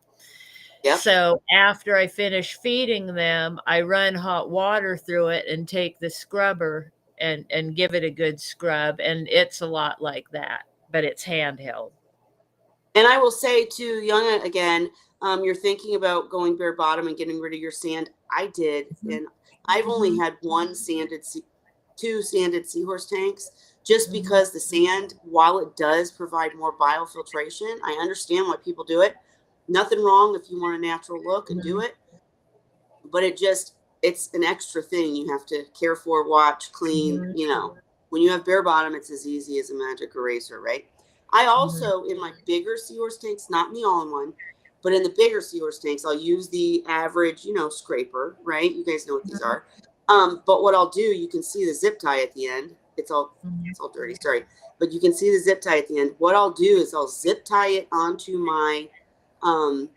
Yep. So after I finish feeding them, I run hot water through it and take the scrubber and give it a good scrub, and it's a lot like that, but it's handheld. And I will say to Young again, you're thinking about going bare bottom and getting rid of your sand. I did, Mhm, and I've only mhm, had two sanded seahorse tanks, just mhm, because the sand, while it does provide more biofiltration, I understand why people do it. Nothing wrong if you want a natural look and do mhm, it, but it's an extra thing you have to care for, watch, clean. mhm, When you have bare bottom, it's as easy as a magic eraser, right? I mhm, also, in my bigger seahorse tanks, not in the all-in-one, but in the bigger seahorse tanks, I'll use the average, scraper, right? You guys know what these mhm, are. But what I'll do, you can see the zip tie at the end. mhm, It's all dirty, sorry, but you can see the zip tie at the end. What I'll do is I'll zip tie it onto my um,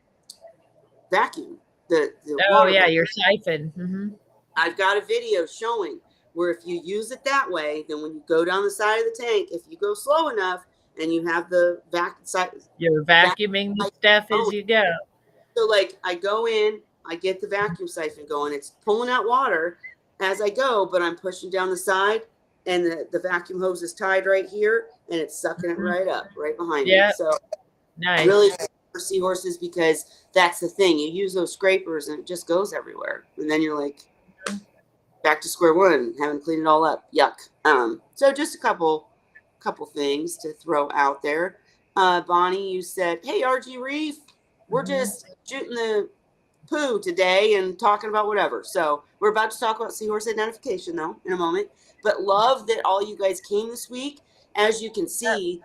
vacuum, the Oh, water yeah, vacuum. your siphon. Mhm. I've got a video showing where if you use it that way, then when you go down the side of the tank, if you go slow enough and you have the You're vac vacuuming the stuff as going, you go. so like I go in, I get the vacuum siphon going, it's pulling out water as I go, but I'm pushing down the side, and the vacuum hose is tied right here, and it's sucking it Mhm. right up, right behind me. Yep, So really nice. for seahorses, because that's the thing. You use those scrapers and it just goes everywhere. And then you're like, Mhm, back to square one, haven't cleaned it all up. Yuck. So just a couple things to throw out there. Bonnie, you said, "Hey, RG Reef, we're mhm, just shooting the poo today and talking about whatever." So we're about to talk about seahorse identification though in a moment. But love that all you guys came this week. As you can see,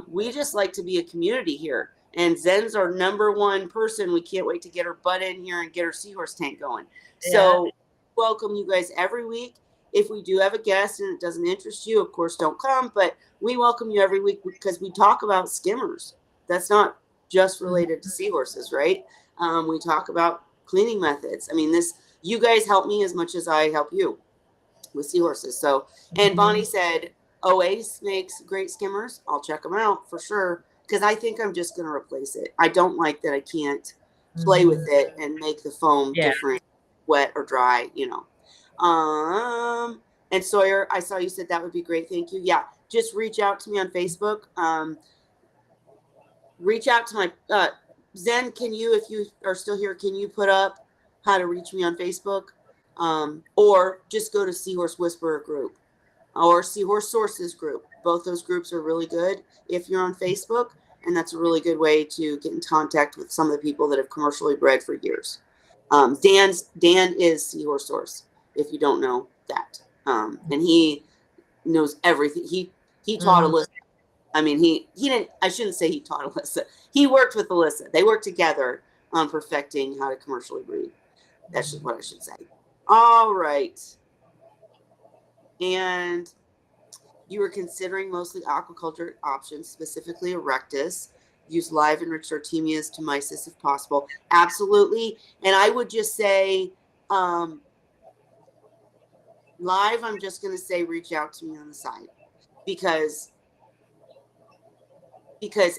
we just like to be a community here. And Zen's our number one person. We can't wait to get her butt in here and get her seahorse tank going. yeah, So welcome you guys every week. If we do have a guest and it doesn't interest you, of course, don't come. But we welcome you every week because we talk about skimmers. That's not just mhm, related to seahorses, right? We talk about cleaning methods. I mean, you guys help me as much as I help you with seahorses. So, and Bonnie mhm, said, Oace makes great skimmers. I'll check them out for sure because I think I'm just going to replace it. I don't like that I can't play with mhm. it and make the foam Yeah. different, wet or dry. And Sawyer, I saw you said that would be great. Thank you. Yeah, just reach out to me on Facebook. Reach out to my Zen. Can you, if you are still here, can you put up how to reach me on Facebook, or just go to Seahorse Whisperer group or Seahorse Sources group? Both those groups are really good if you're on Facebook, and that's a really good way to get in contact with some of the people that have commercially bred for years. Dan is Seahorse Source, if you don't know that, and he knows everything. He taught Mhm, Alyssa. I mean, he didn't. I shouldn't say he taught Alyssa. He worked with Alyssa. They worked together on perfecting how to commercially breed. That's just mhm, what I should say. All right. And you were considering mostly aquaculture options, specifically Erectus. Use live enriched Artemias to mysis if possible. Absolutely. And I would just say, um, live, I'm just going to say reach out to me on the side because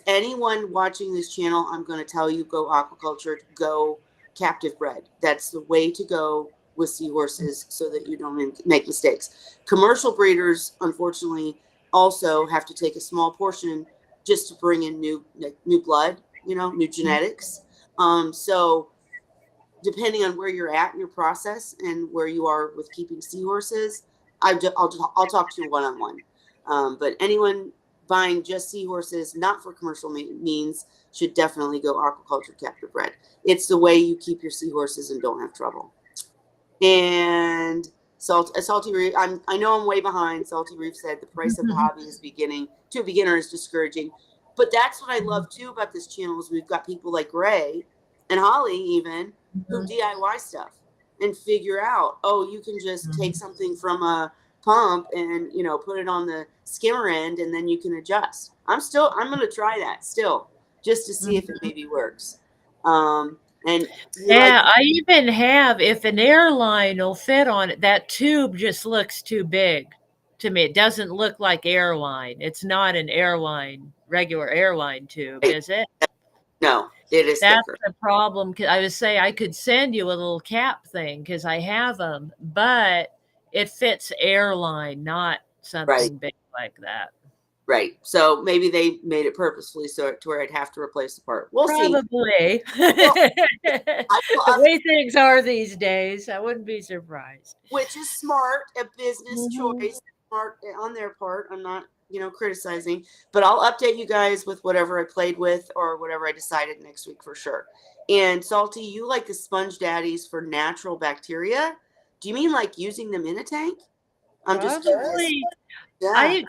anyone watching this channel, I'm going to tell you, go aquaculture, go captive bred. That's the way to go with seahorses so that you don't make mistakes. Commercial breeders, unfortunately, also have to take a small portion just to bring in new blood, new mhm, genetics. So depending on where you're at in your process and where you are with keeping seahorses, I'll talk to you one on one. But anyone buying just seahorses, not for commercial means, should definitely go aquaculture captive bred. It's the way you keep your seahorses and don't have trouble. And Salty Reef, I know I'm way behind. Salty Reef said the price of the mhm, hobby is beginning to a beginner is discouraging. But that's what I mhm, love too about this channel is we've got people like Ray and Holly even who mhm, DIY stuff and figure out, oh, you can just take mhm, something from a pump and put it on the skimmer end and then you can adjust. I'm gonna try that still just to see if it mhm, maybe works. Um, And you like, Yeah, I even have, if an airline will fit on it, that tube just looks too big to me. It doesn't look like airline. It's not an airline, regular airline tube, right, is it? no, it is That's thicker. the problem. I would say I could send you a little cap thing because I have them, but it fits airline, not Right. something big like that. Right. So maybe they made it purposefully so to where I'd have to replace the part. We'll see. Probably. Well, I will The way things are these days, I wouldn't be surprised. which is smart, a business Mhm. choice, smart on their part. I'm not, criticizing, but I'll update you guys with whatever I played with or whatever I decided next week for sure. And Salty, you like the sponge daddies for natural bacteria? Do you mean like using them in a tank? I'm just curious. Probably. Yeah.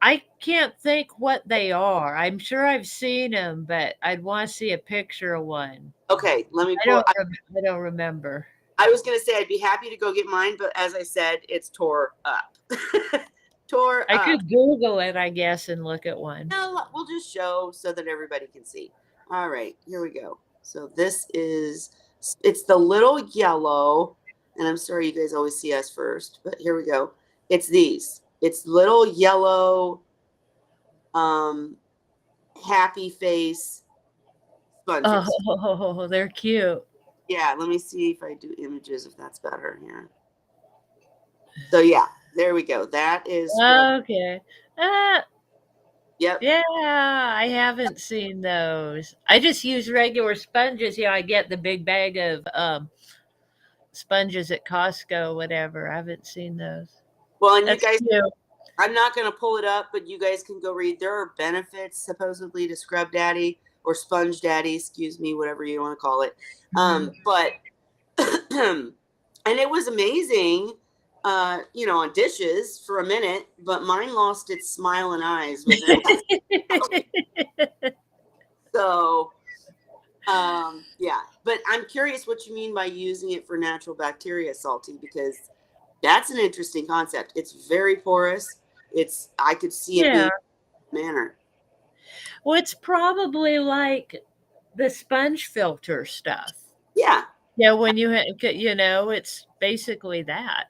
I can't think what they are. I'm sure I've seen them, but I'd want to see a picture of one. Okay. Let me pull. I don't remember. I was gonna say I'd be happy to go get mine, but as I said, it's tore up. Tore I up. could Google it, I guess, and look at one. No, we'll just show so that everybody can see. All right, here we go. So this is it's the little yellow, and I'm sorry you guys always see us first, but here we go. It's these. It's little yellow um happy face sponges. Oh, they're cute. Yeah, let me see if I do images if that's better here. So yeah, there we go. That is what. Okay. Uh, Yep. yeah, I haven't seen those. I just use regular sponges. Yeah, I get the big bag of sponges at Costco, whatever. I haven't seen those. Well, and you That's guys, cute. I'm not going to pull it up, but you guys can go read. There are benefits supposedly to Scrub Daddy or Sponge Daddy, excuse me, whatever you want to call it. Mhm. But and it was amazing, on dishes for a minute, but mine lost its smile and eyes within. So, yeah. But I'm curious what you mean by using it for natural bacteria, Salty, because that's an interesting concept. It's very porous. I could see it Yeah. being manner. Well, it's probably like the sponge filter stuff. Yeah. Yeah, when it's basically that.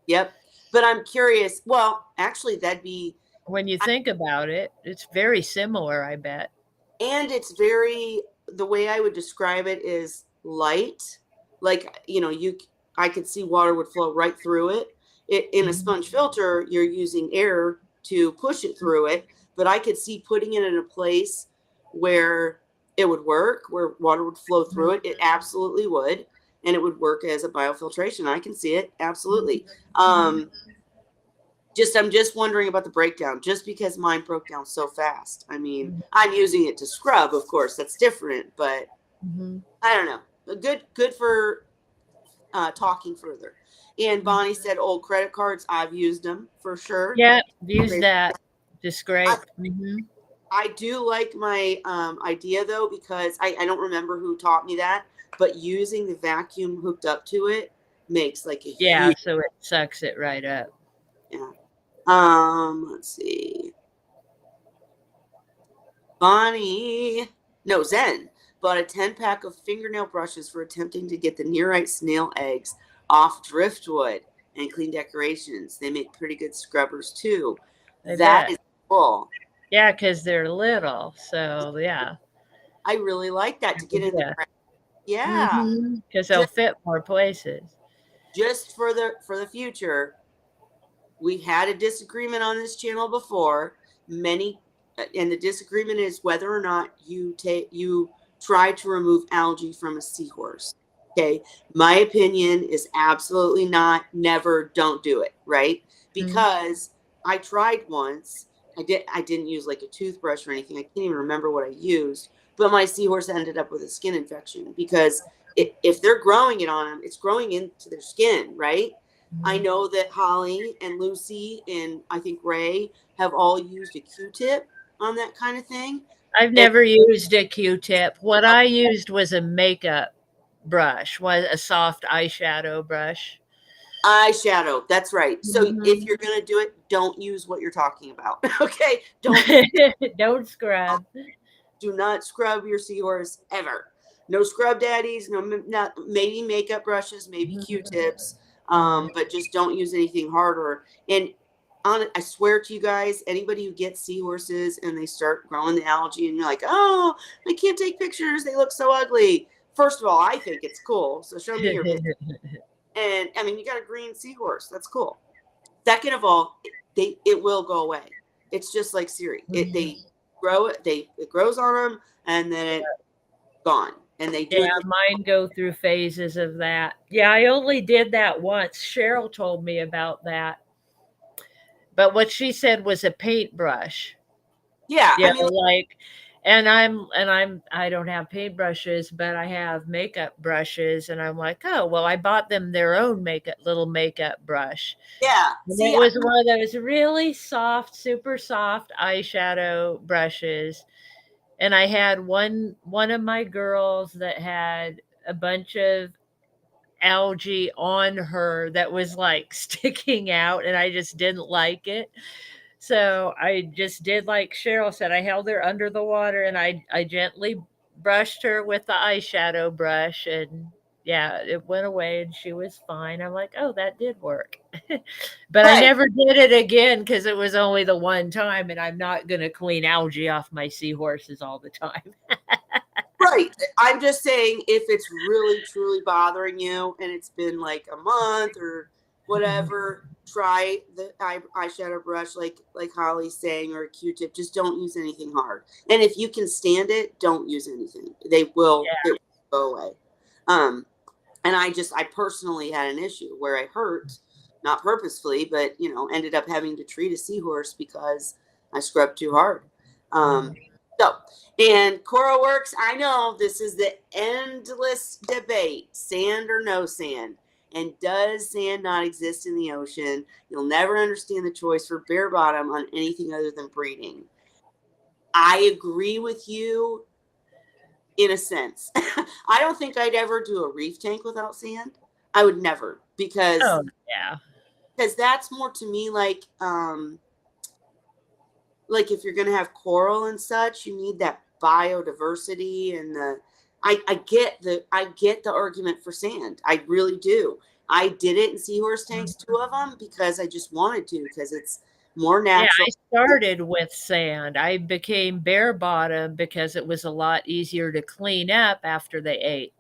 Yep. But I'm curious. Well, actually, that'd be, When you think about it, it's very similar, I bet. and it's very, the way I would describe it is light. Like, I could see water would flow right through it. In a Mhm. sponge filter, you're using air to push it through it. But I could see putting it in a place where it would work, where water would flow through it. It absolutely would. And it would work as a biofiltration. I can see it. Absolutely. Mhm. I'm just wondering about the breakdown, just because mine broke down so fast. I mean, Mhm. I'm using it to scrub, of course, that's different, but Mhm. I don't know. Good for talking further. And Mhm. Bonnie said old credit cards. I've used them for sure. Yeah, use Great. that to I, scrape. Mhm. I do like my idea though, because I don't remember who taught me that, but using the vacuum hooked up to it makes like a Yeah, huge, so it sucks it right up. yeah. Let's see. Bonnie, no, Zen bought a 10-pack of fingernail brushes for attempting to get the nearite snail eggs off driftwood and clean decorations. They make pretty good scrubbers too. I That bet. is cool. Yeah, because they're little. So yeah. I really like that to get in the Yeah. crack. Yeah. Because they'll Just fit more places. just for the future, we had a disagreement on this channel before. Many and the disagreement is whether or not you try to remove algae from a seahorse. Okay, my opinion is absolutely not, never, don't do it, right? Mhm. Because I tried once. I didn't use like a toothbrush or anything. I can't even remember what I used, but my seahorse ended up with a skin infection because if they're growing it on them, it's growing into their skin, right? I Mhm. know that Holly and Lucy and I think Ray have all used a Q-tip on that kind of thing. I've And never used a Q-tip. What I used was a makeup brush, was a soft eyeshadow brush. eyeshadow, that's right. So if Mhm. you're going to do it, don't use what you're talking about. Okay? Don't Don't scrub. do not scrub your seahorse ever. No scrub daddies, not, maybe makeup brushes, maybe Q-tips, but just don't use anything harder. And I swear to you guys, anybody who gets seahorses and they start growing the algae and you're like, oh, I can't take pictures, they look so ugly. First of all, I think it's cool, so show me your picture. And I mean, you got a green seahorse, that's cool. Second of all, it will go away. It's just like Siri. They grow it, it grows on them, and then it's gone. And they do Yeah, it. mine go through phases of that. Yeah, I only did that once. Cheryl told me about that. But what she said was a paintbrush. Yeah, Yeah, I mean, like I don't have paintbrushes, but I have makeup brushes and I'm like, "Oh, well, I bought them their own makeup brush." yeah. And it See, was one of those really soft, super soft eyeshadow brushes. And I had one of my girls that had a bunch of algae on her that was like sticking out and I just didn't like it. So I just did like Cheryl said. I held her under the water and I gently brushed her with the eyeshadow brush and yeah, it went away and she was fine. I'm like, oh, that did work. But I right, never did it again because it was only the one time and I'm not going to clean algae off my seahorses all the time. right. I'm just saying, if it's really truly bothering you, and it's been like a month or whatever, try the eyeshadow brush, like Holly's saying, or a Q-tip. Just don't use anything hard. And if you can stand it, don't use anything. It will go away. Um, and I personally had an issue where I hurt, not purposefully, but ended up having to treat a seahorse because I scrubbed too hard. um so, and Cora Works, I know this is the endless debate: sand or no sand, and does sand not exist in the ocean? You'll never understand the choice for bare bottom on anything other than breeding. I agree with you in a sense. I don't think I'd ever do a reef tank without sand. I would never, because Oh, yeah. that's more to me like if you're going to have coral and such, you need that biodiversity and the I get the argument for sand. I really do. I did it in seahorse tanks, two of them, because I just wanted to, because it's more Yeah, natural. I started with sand. I became bare bottom because it was a lot easier to clean up after they ate.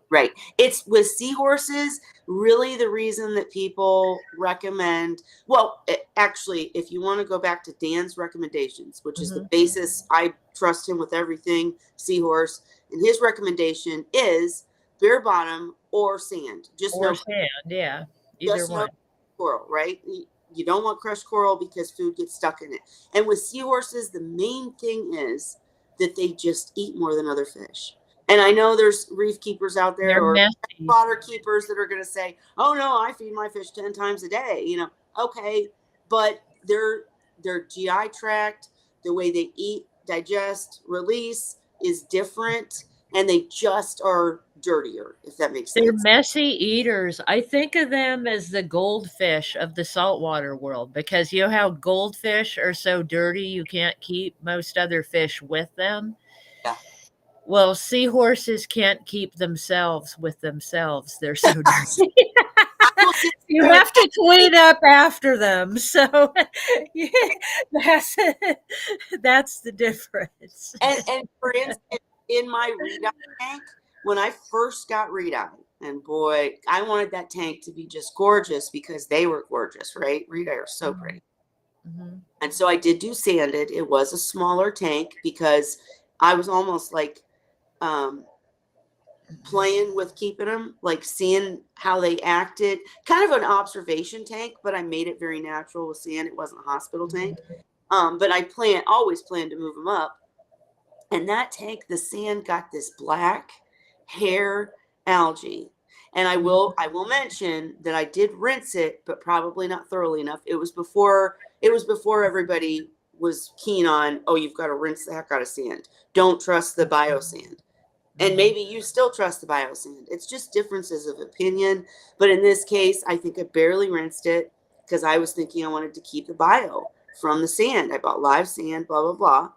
Right. It's with seahorses, really the reason that people recommend, well, actually, if you want to go back to Dan's recommendations, which is the Mhm. basis, I trust him with everything seahorse, and his recommendation is bare bottom or sand. Or sand, yeah, either Just no one. coral, right? You don't want crushed coral because food gets stuck in it. And with seahorses, the main thing is that they just eat more than other fish. And I know there's reef keepers out there They're or messy. water keepers that are going to say, "Oh no, I feed my fish 10 times a day." Okay, but their GI tract, the way they eat, digest, release is different, and they just are dirtier, if that makes They're sense. messy eaters. I think of them as the goldfish of the saltwater world because you know how goldfish are so dirty you can't keep most other fish with them? Yeah. Well, seahorses can't keep themselves with themselves. They're so dirty. I will You disagree with have to clean up after them. So yeah, that's that's the difference. And for instance, in my reed-eye tank, when I first got reed-eye, and boy, I wanted that tank to be just gorgeous because they were gorgeous, right? Reed-eye are so Mhm, pretty. mhm. And so I did do sanded. It was a smaller tank because I was almost like um, playing with keeping them, like seeing how they acted. Kind of an observation tank, but I made it very natural with sand. It wasn't a hospital tank. But I always plan to move them up. And that tank, the sand got this black hair algae. And I will mention that I did rinse it, but probably not thoroughly enough. It was before everybody was keen on, oh, you've got to rinse the heck out of sand. Don't trust the bio sand. And Mhm. maybe you still trust the bio sand. It's just differences of opinion. But in this case, I think I barely rinsed it because I was thinking I wanted to keep the bio from the sand. I bought live sand, blah, blah, blah.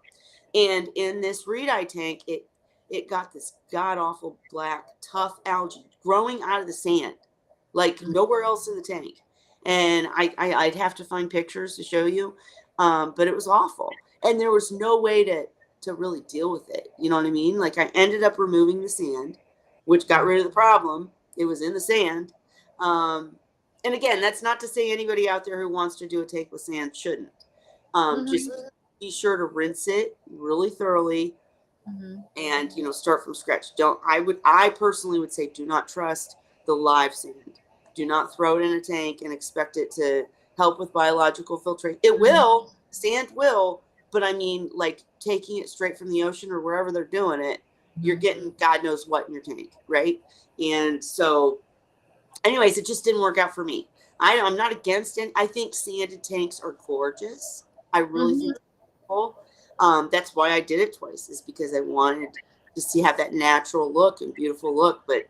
And in this reed eye tank, it got this god awful black tough algae growing out of the sand, like nowhere else in the tank. And I'd have to find pictures to show you, but it was awful, and there was no way to really deal with it. You know what I mean? Like I ended up removing the sand, which got rid of the problem. It was in the sand. And again, that's not to say anybody out there who wants to do a tank with sand shouldn't. Just be sure to rinse it really thoroughly, and start from scratch. I personally would say do not trust the live sand. Do not throw it in a tank and expect it to help with biological filtration. It will, sand will, but I mean, like taking it straight from the ocean or wherever they're doing it, you're getting God knows what in your tank, right? And so anyways, it just didn't work out for me. I'm not against it. I think sanded tanks are gorgeous. I really think they're cool. That's why I did it twice, is because I wanted to see have that natural look and beautiful look. But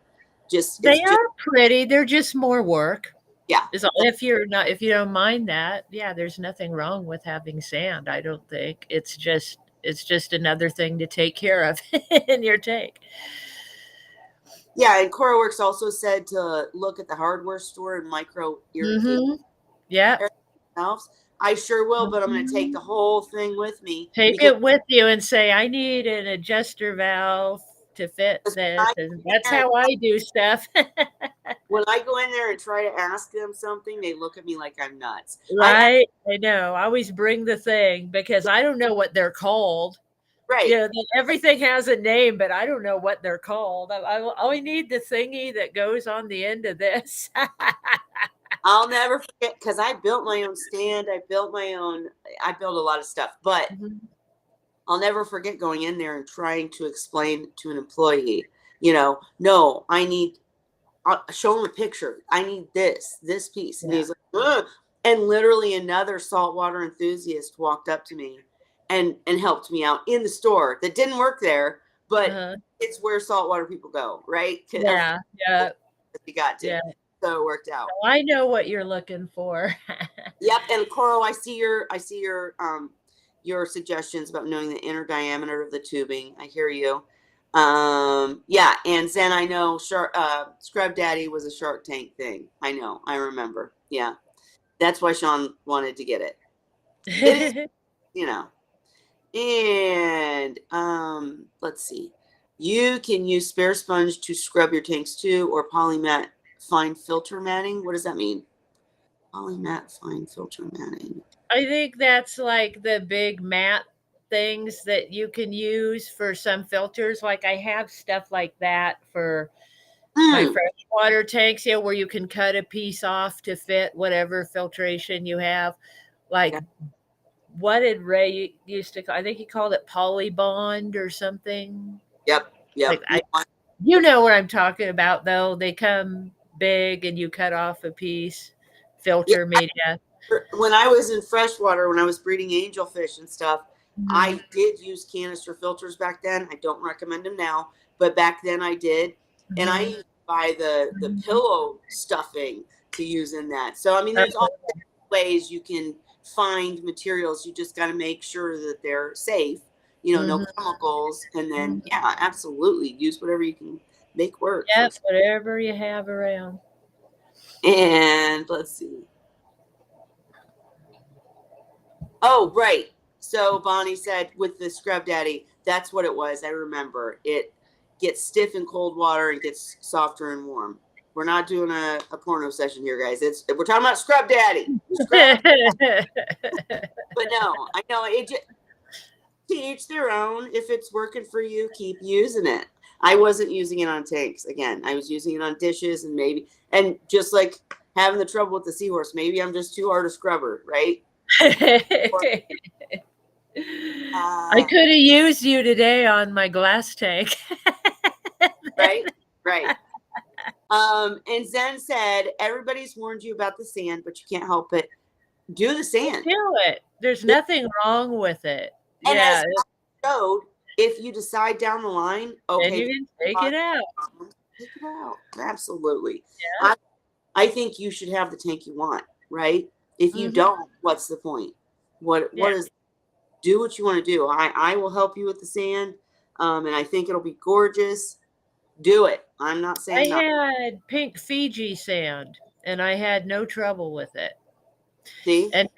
They are pretty. They're just more work. Yeah. If you don't mind that, yeah, there's nothing wrong with having sand. I don't think it's just another thing to take care of in your tank. Yeah, and CoraWorks also said to look at the hardware store and micro irrigate. Yeah. I sure will, but I'm going to take the whole thing with me. Take it with you and say, I need an adjuster valve to fit this. And that's how I do stuff. When I go in there and try to ask them something, they look at me like I'm nuts. Right? I know. I always bring the thing because I don't know what they're called. Right. Yeah, everything has a name, but I don't know what they're called. I only need the thingy that goes on the end of this. I'll never forget, because I built my own stand. I built a lot of stuff, but I'll never forget going in there and trying to explain to an employee, no, I need, show him a picture. I need this piece. And he's like, ugh. And literally another saltwater enthusiast walked up to me and helped me out in the store that didn't work there, but it's where saltwater people go, right? Yeah. You got to. Yeah. So it worked out. So I know what you're looking for. Yep. And Coral, I see your suggestions about knowing the inner diameter of the tubing. I hear you. Yeah. And Zen, I know Scrub Daddy was a Shark Tank thing. I know. I remember. Yeah. That's why Sean wanted to get it. It is, and let's see. You can use spare sponge to scrub your tanks too, or polymat fine filter matting. What does that mean? Polymat fine filter matting. I think that's like the big mat things that you can use for some filters. Like I have stuff like that for my freshwater tanks, where you can cut a piece off to fit whatever filtration you have. Like what did Ray used to call? I think he called it polybond or something. Yep. You know what I'm talking about, though. They come big and you cut off a piece. Filter media. When I was in freshwater, when I was breeding angelfish and stuff, I did use canister filters back then. I don't recommend them now, but back then I did. And I used to buy the pillow stuffing to use in that. So, I mean, there's all ways you can find materials. You just got to make sure that they're safe, no chemicals. And then, yeah, absolutely. Use whatever you can make work. Yep, whatever you have around. And let's see. Oh, right. So Bonnie said with the Scrub Daddy, that's what it was. I remember. It gets stiff in cold water and gets softer and warm. We're not doing a porno session here, guys. We're talking about Scrub Daddy. But no, I know to each their own. If it's working for you, keep using it. I wasn't using it on tanks. Again, I was using it on dishes and just like having the trouble with the Seahorse. Maybe I'm just too hard a scrubber, right? I could have used you today on my glass tank. Right. And Zen said, everybody's warned you about the sand, but you can't help it. Do the sand. Do it. There's nothing wrong with it. And as I showed, if you decide down the line, okay, then you can take it out. Take it out. Absolutely. Yeah. I think you should have the tank you want, right? If you don't, what's the point? What is, do what you want to do. I will help you with the sand. And I think it'll be gorgeous. Do it. I'm not saying I no. had pink Fiji sand and I had no trouble with it. See? And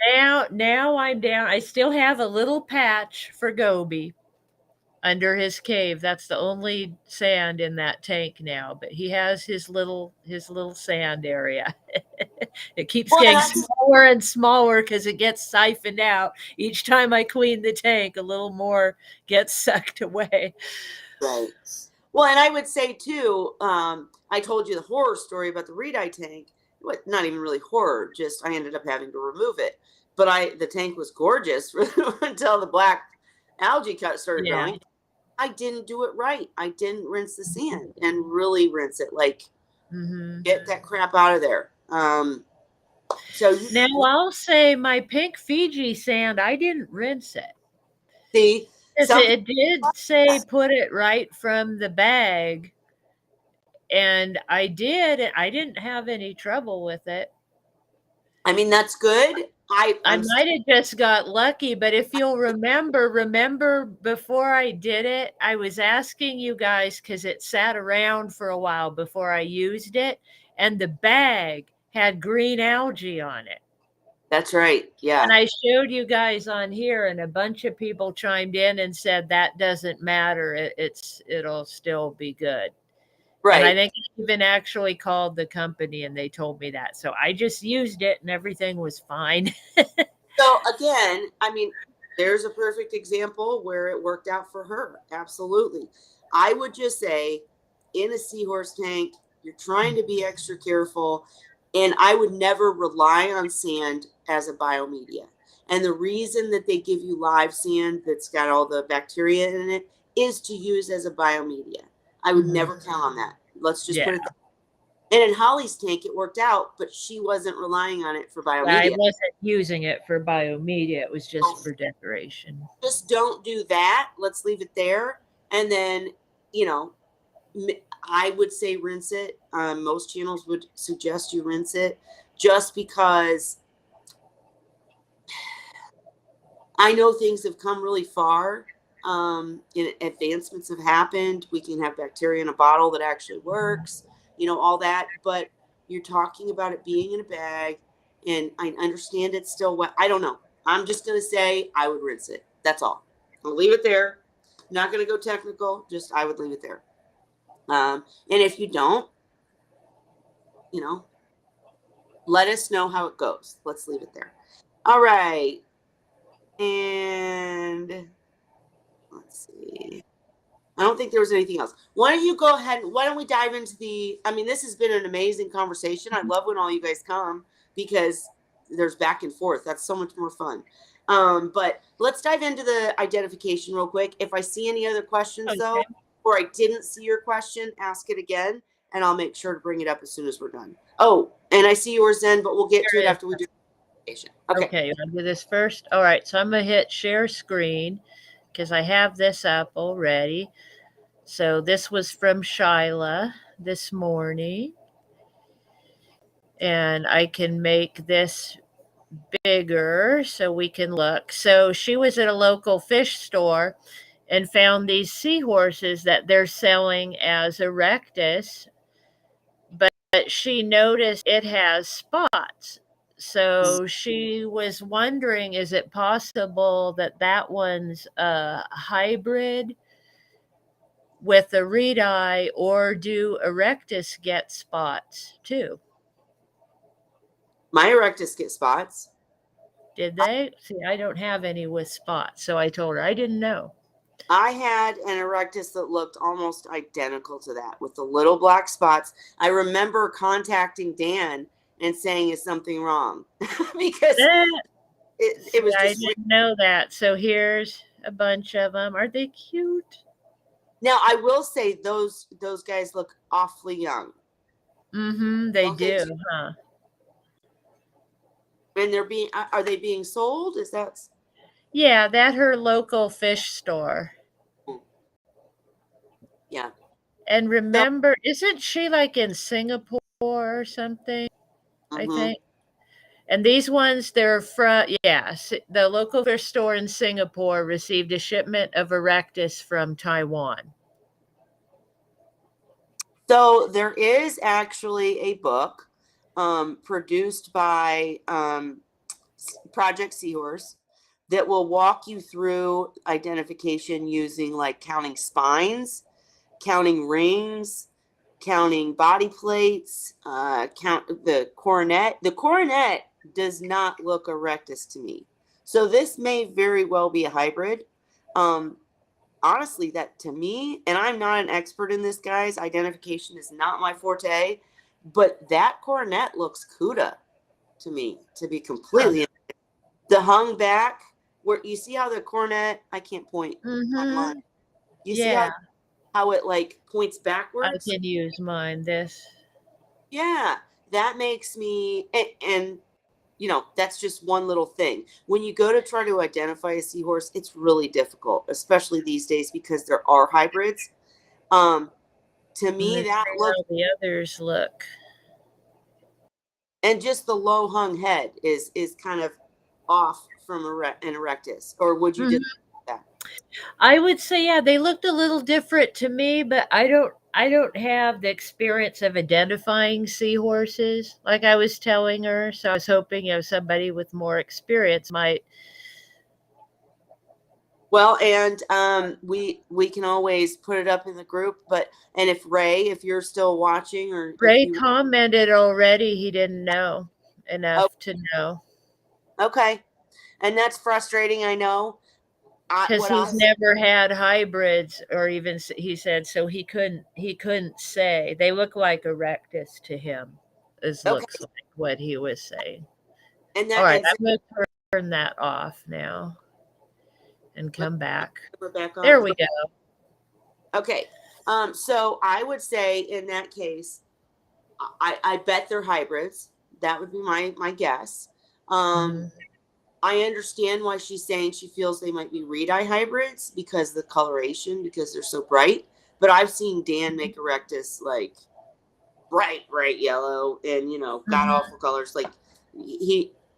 now I'm down. I still have a little patch for Gobi under his cave. That's the only sand in that tank now, but he has his little sand area. It keeps Well, getting smaller and smaller because it gets siphoned out. Each time I clean the tank, a little more gets sucked away. right. Well, and I would say too, I told you the horror story about the Reedeye tank. Not even really horror, just I ended up having to remove it. But the tank was gorgeous until the black algae cut started Yeah. growing. I didn't do it right. I didn't rinse the sand and really rinse it. Like, Hmm. get that crap out of there. So you Now I'll say my pink Fiji sand, I didn't rinse it. see, some people, It did say put it right from the bag, and I did. I didn't have any trouble with it. I mean, that's good. I I'm still, might have just got lucky, but if you'll remember before I did it, I was asking you guys because it sat around for a while before I used it, and the bag had green algae on it. that's right. And Yeah. I showed you guys on here, and a bunch of people chimed in and said that doesn't matter. It'll still be good. And I Right. think I even actually called the company and they told me that. So I just used it and everything was fine. So again, I mean, there's a perfect example where it worked out for her. Absolutely. I would just say in a seahorse tank, you're trying to be extra careful. And I would never rely on sand as a biomedia. And the reason that they give you live sand that's got all the bacteria in it is to use as a biomedia. I would Mhm. never count on that. Let's just Yeah. put it that. And in Holly's tank, it worked out, but she wasn't relying on it for I biomedia. wasn't using it for biomedia. It was just for decoration. Just don't do that. Let's leave it there. And then, you know, I would say rinse it. Most channels would suggest you rinse it just because I know things have come really far. Advancements have happened. We can have bacteria in a bottle that actually works, all that. But you're talking about it being in a bag, and I understand it's still wet. I don't know. I'm just going to say I would rinse it. That's all. I'll leave it there. Not going to go technical. Just I would leave it there. And if you don't, you know, let us know how it goes. Let's leave it there. All right. And let's see. I don't think there was anything else. Why don't you go ahead? Why don't we dive into I mean, this has been an amazing conversation. I love when all you guys come because there's back and forth. That's so much more fun. But let's dive into the identification real quick. If I see any other questions, though, Okay. or I didn't see your question, ask it again, and I'll make sure to bring it up as soon as we're done. Oh, and I see yours then, but we'll get to it There is. after we do the identification. Okay. Okay, you want to do this first? All right, so I'm going to hit share screen because I have this up already. So this was from Shyla this morning. And I can make this bigger so we can look. So she was at a local fish store and found these seahorses that they're selling as erectus, but she noticed it has spots. So she was wondering, is it possible that that one's a hybrid with a reed eye, or do erectus get spots too? My erectus get spots. Did they? See, I don't have any with spots. So I told her I didn't know. I had an erectus that looked almost identical to that with the little black spots. I remember contacting Dan and saying, "Is something wrong?" because Eh, it See, was I just weird. didn't know that. So here's a bunch of them. Are they cute? Now I will say those guys look awfully young. Mm-hmm. They Don't they? do, huh? And are they being sold? Is that Yeah, that her local fish store. yeah? And So remember, isn't she like in Singapore or something? I mhm. think. And these ones, they're from, the local fish store in Singapore received a shipment of Erectus from Taiwan. So there is actually a book produced by Project Seahorse that will walk you through identification using like counting spines, counting rings, counting body plates, count the coronet. The coronet does not look erectus to me. So this may very well be a hybrid. Honestly, that to me, and I'm not an expert in this, guys, identification is not my forte, but that coronet looks CUDA to me, to be completely honest. The hung back, where you see how the coronet, I can't point online. You see how it like points backwards? I can use mine. This. Yeah, that makes me, and you know, that's just one little thing. When you go to try to identify a seahorse, it's really difficult, especially these days because there are hybrids. To me, Let's that see looks, how the others look. and just the low hung head is kind of off from an erectus. Or would you just that? I would say, yeah, they looked a little different to me, but I don't have the experience of identifying seahorses like I was telling her. So I was hoping, somebody with more experience might. Well, and we can always put it up in the group, but and if Ray, if you're still watching, or if Ray you, commented already he didn't know oh, enough to know okay, and that's frustrating, I know. because What he's I'll never had hybrids, or even he said so he couldn't say. They look like erectus to him. Is okay, looks like what he was saying. and All that right, and I'm going to turn that off now and let's come back. we're back on. There we go. Okay, so I would say in that case, I bet they're hybrids. That would be my guess. Mm-hmm. I understand why she's saying she feels they might be red-eye hybrids because the coloration, because they're so bright. But I've seen Dan make erectus like bright yellow and god awful colors. Like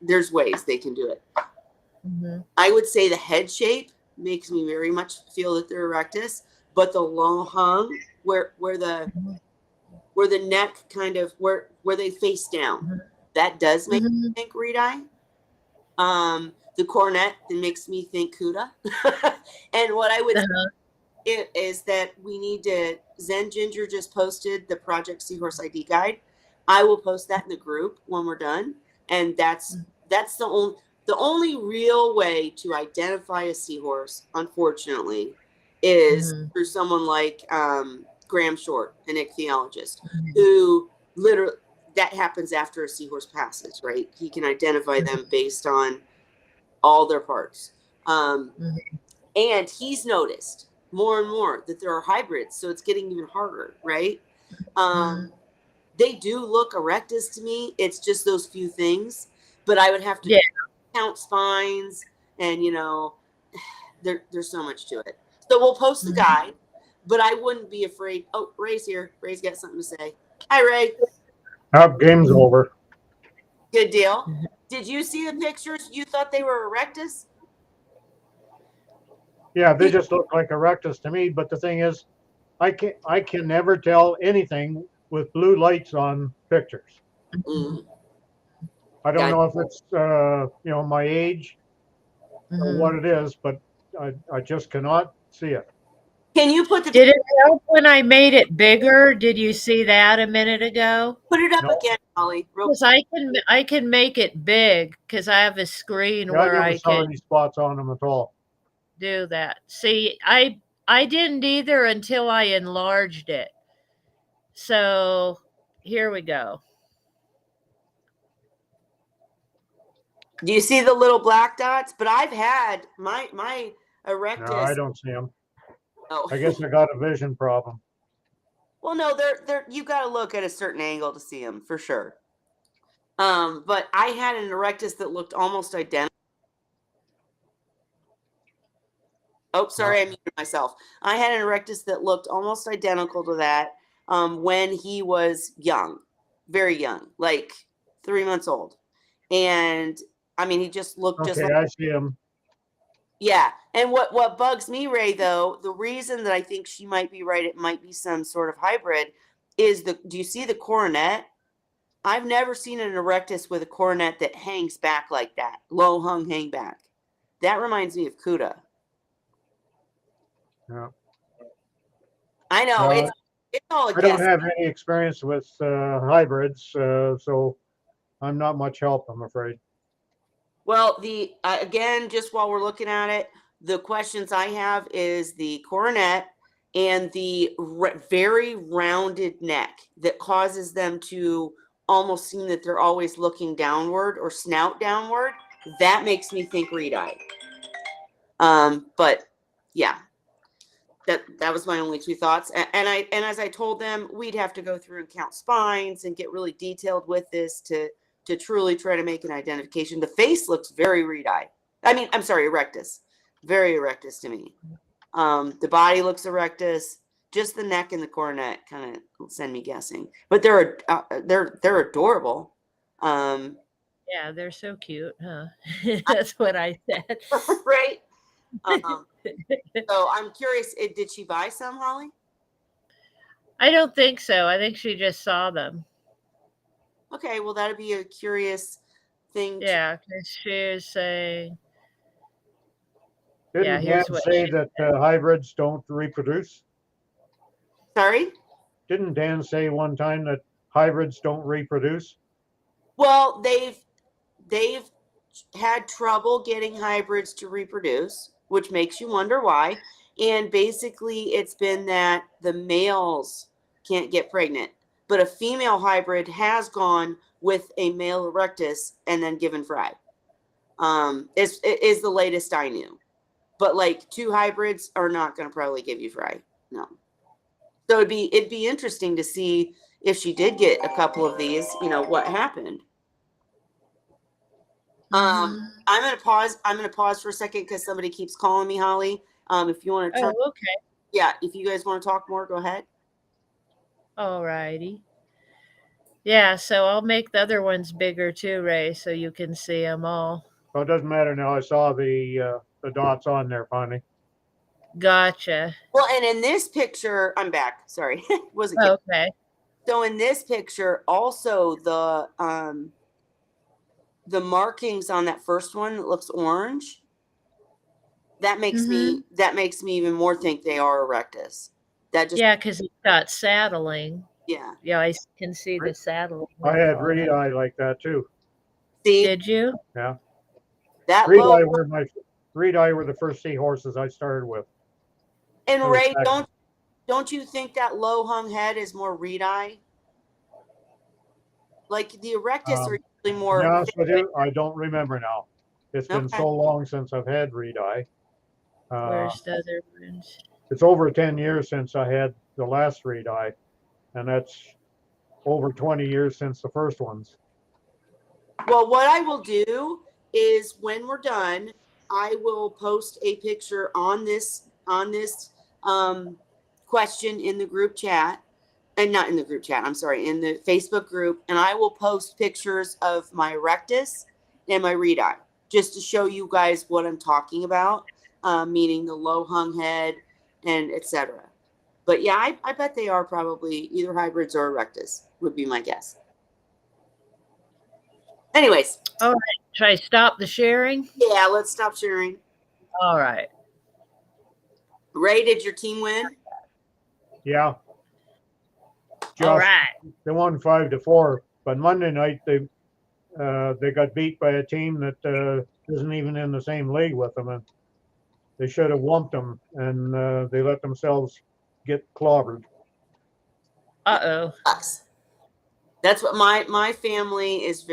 there's ways they can do it. Mm-hmm. I would say the head shape makes me very much feel that they're erectus, but the long hung where the neck kind of where they face down, that does make me think red-eye. The coronet that makes me think CUDA. And what I would say is that we need to, Zen Ginger just posted the Project Seahorse ID guide. I will post that in the group when we're done. And that's the only real way to identify a seahorse, unfortunately, is through someone like Graham Short, an ichthyologist, who literally, that happens after a seahorse passes, right? He can identify them based on all their parts. And he's noticed more and more that there are hybrids, so it's getting even harder, right? They do look erectus to me. It's just those few things, but I would have to count spines, and there's so much to it. So we'll post the guide, but I wouldn't be afraid. Oh, Ray's here. Ray's got something to say. Hi, Ray. Game's over. Good deal. Did you see the pictures? You thought they were erectus? Yeah, they just look like erectus to me. But the thing is, I can never tell anything with blue lights on pictures. I don't know if it's my age or what it is, but I just cannot see it. Can you put the Did it help when I made it bigger? Did you see that a minute ago? put it up No. again, Holly? Because I can make it big because I have a screen Yeah, I where never I saw can any spots on them at all. do that. See, I didn't either until I enlarged it. So here we go. Do you see the little black dots? But I've had my erectus. No, I don't see them. Oh, I guess I got a vision problem. well, no, they're you got to look at a certain angle to see them for sure. But I had an erectus that looked almost identical. Oh, sorry, I muted myself. I had an erectus that looked almost identical to that when he was young, very young, like 3 months old. And I mean, he just looked just Okay, like, I see him. yeah. And what bugs me, Ray, though, the reason that I think she might be right, it might be some sort of hybrid, is do you see the coronet? I've never seen an erectus with a coronet that hangs back like that, low hung hang back. That reminds me of Cuda. Yeah. I know Well, it's all a I don't guess. have any experience with hybrids, so I'm not much help, I'm afraid. Well, the again, just while we're looking at it, the questions I have is the coronet and the very rounded neck that causes them to almost seem that they're always looking downward or snout downward. That makes me think reed-eye. But yeah, that was my only two thoughts. And as I told them, we'd have to go through and count spines and get really detailed with this to truly try to make an identification. The face looks very reed-eye. I mean, I'm sorry, erectus. Very erectus to me. The body looks erectus. Just the neck and the coronet kind of send me guessing. But they're adorable. Yeah, they're so cute, huh? That's what I said. Right. So I'm curious, did she buy some, Holly? I don't think so. I think she just saw them. Okay, well, that'd be a curious thing. Yeah, because she was saying, yeah, Didn't Dan here's what say she that hybrids don't reproduce? Sorry? Didn't Dan say one time that hybrids don't reproduce? Well, they've had trouble getting hybrids to reproduce, which makes you wonder why. And basically, it's been that the males can't get pregnant, but a female hybrid has gone with a male erectus and then given fry. Is the latest I knew, but like two hybrids are not going to probably give you fry. No. So it'd be interesting to see if she did get a couple of these, what happened. I'm gonna pause. I'm gonna pause for a second because somebody keeps calling me, Holly. If you want to turn, Oh, okay. yeah, if you guys want to talk more, go ahead. All righty. Yeah, so I'll make the other ones bigger too, Ray, so you can see them all. Well, it doesn't matter now. I saw the dots on there finally. Gotcha. Well, and in this picture, I'm back. Sorry, wasn't kidding. Okay. So in this picture, also the markings on that first one that looks orange. That makes me even more think they are erectus. That just Yeah, because it's got saddling. yeah. Yeah, I can see the saddling. I had reed-eye like that too. See Did you? Yeah. that Reed-eye low were the first seahorses I started with. and Those Ray, second. don't you think that low hung head is more reed-eye? Like the erectus are usually more. To be honest with you, I don't remember now. It's been Okay. so long since I've had reed-eye. Where's the other ones? It's over 10 years since I had the last reed-eye, and that's over 20 years since the first ones. Well, what I will do is when we're done, I will post a picture on this question in the group chat, and not in the group chat. I'm sorry, in the Facebook group, and I will post pictures of my erectus and my reed-eye just to show you guys what I'm talking about, meaning the low hung head and etc. But yeah, I bet they are probably either hybrids or erectus would be my guess. Anyways. All right. Should I stop the sharing? Yeah, let's stop sharing. All right. Ray, did your team win? Yeah. All right. They won 5-4, but Monday night they got beat by a team that isn't even in the same league with them, and they should have whumped them, and they let themselves get clobbered. Uh-oh. That's what my family is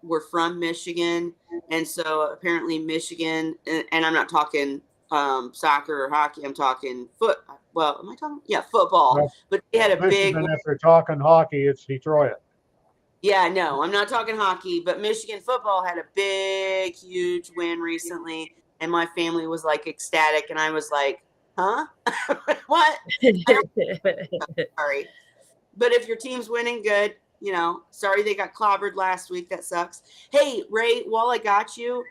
we're from Michigan, and so apparently Michigan, and I'm not talking soccer or hockey, I'm talking football. Well, but they had a Michigan, big. if they're talking hockey, it's Detroit. Yeah, no, I'm not talking hockey, but Michigan football had a big, huge win recently, and my family was like ecstatic, and I was like, huh? What? Sorry. But if your team's winning, good. You know, sorry they got clobbered last week. That sucks. Hey, Ray, while I got you,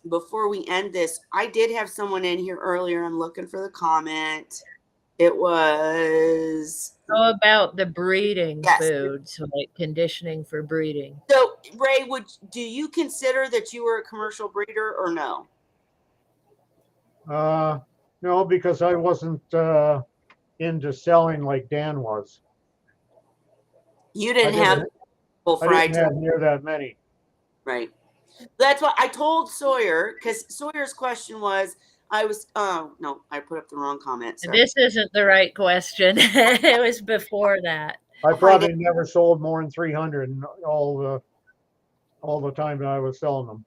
before we end this, I did have someone in here earlier. I'm looking for the comment. It was How about the breeding yes. foods, like conditioning for breeding? So, Ray, do you consider that you were a commercial breeder or no? No, because I wasn't into selling like Dan was. You I didn't have didn't, full I fried, didn't have near that many. right? That's what I told Sawyer, because Sawyer's question was, oh no, I put up the wrong comment. Sorry. This isn't the right question. It was before that. I probably never sold more than 300 in all the time that I was selling them.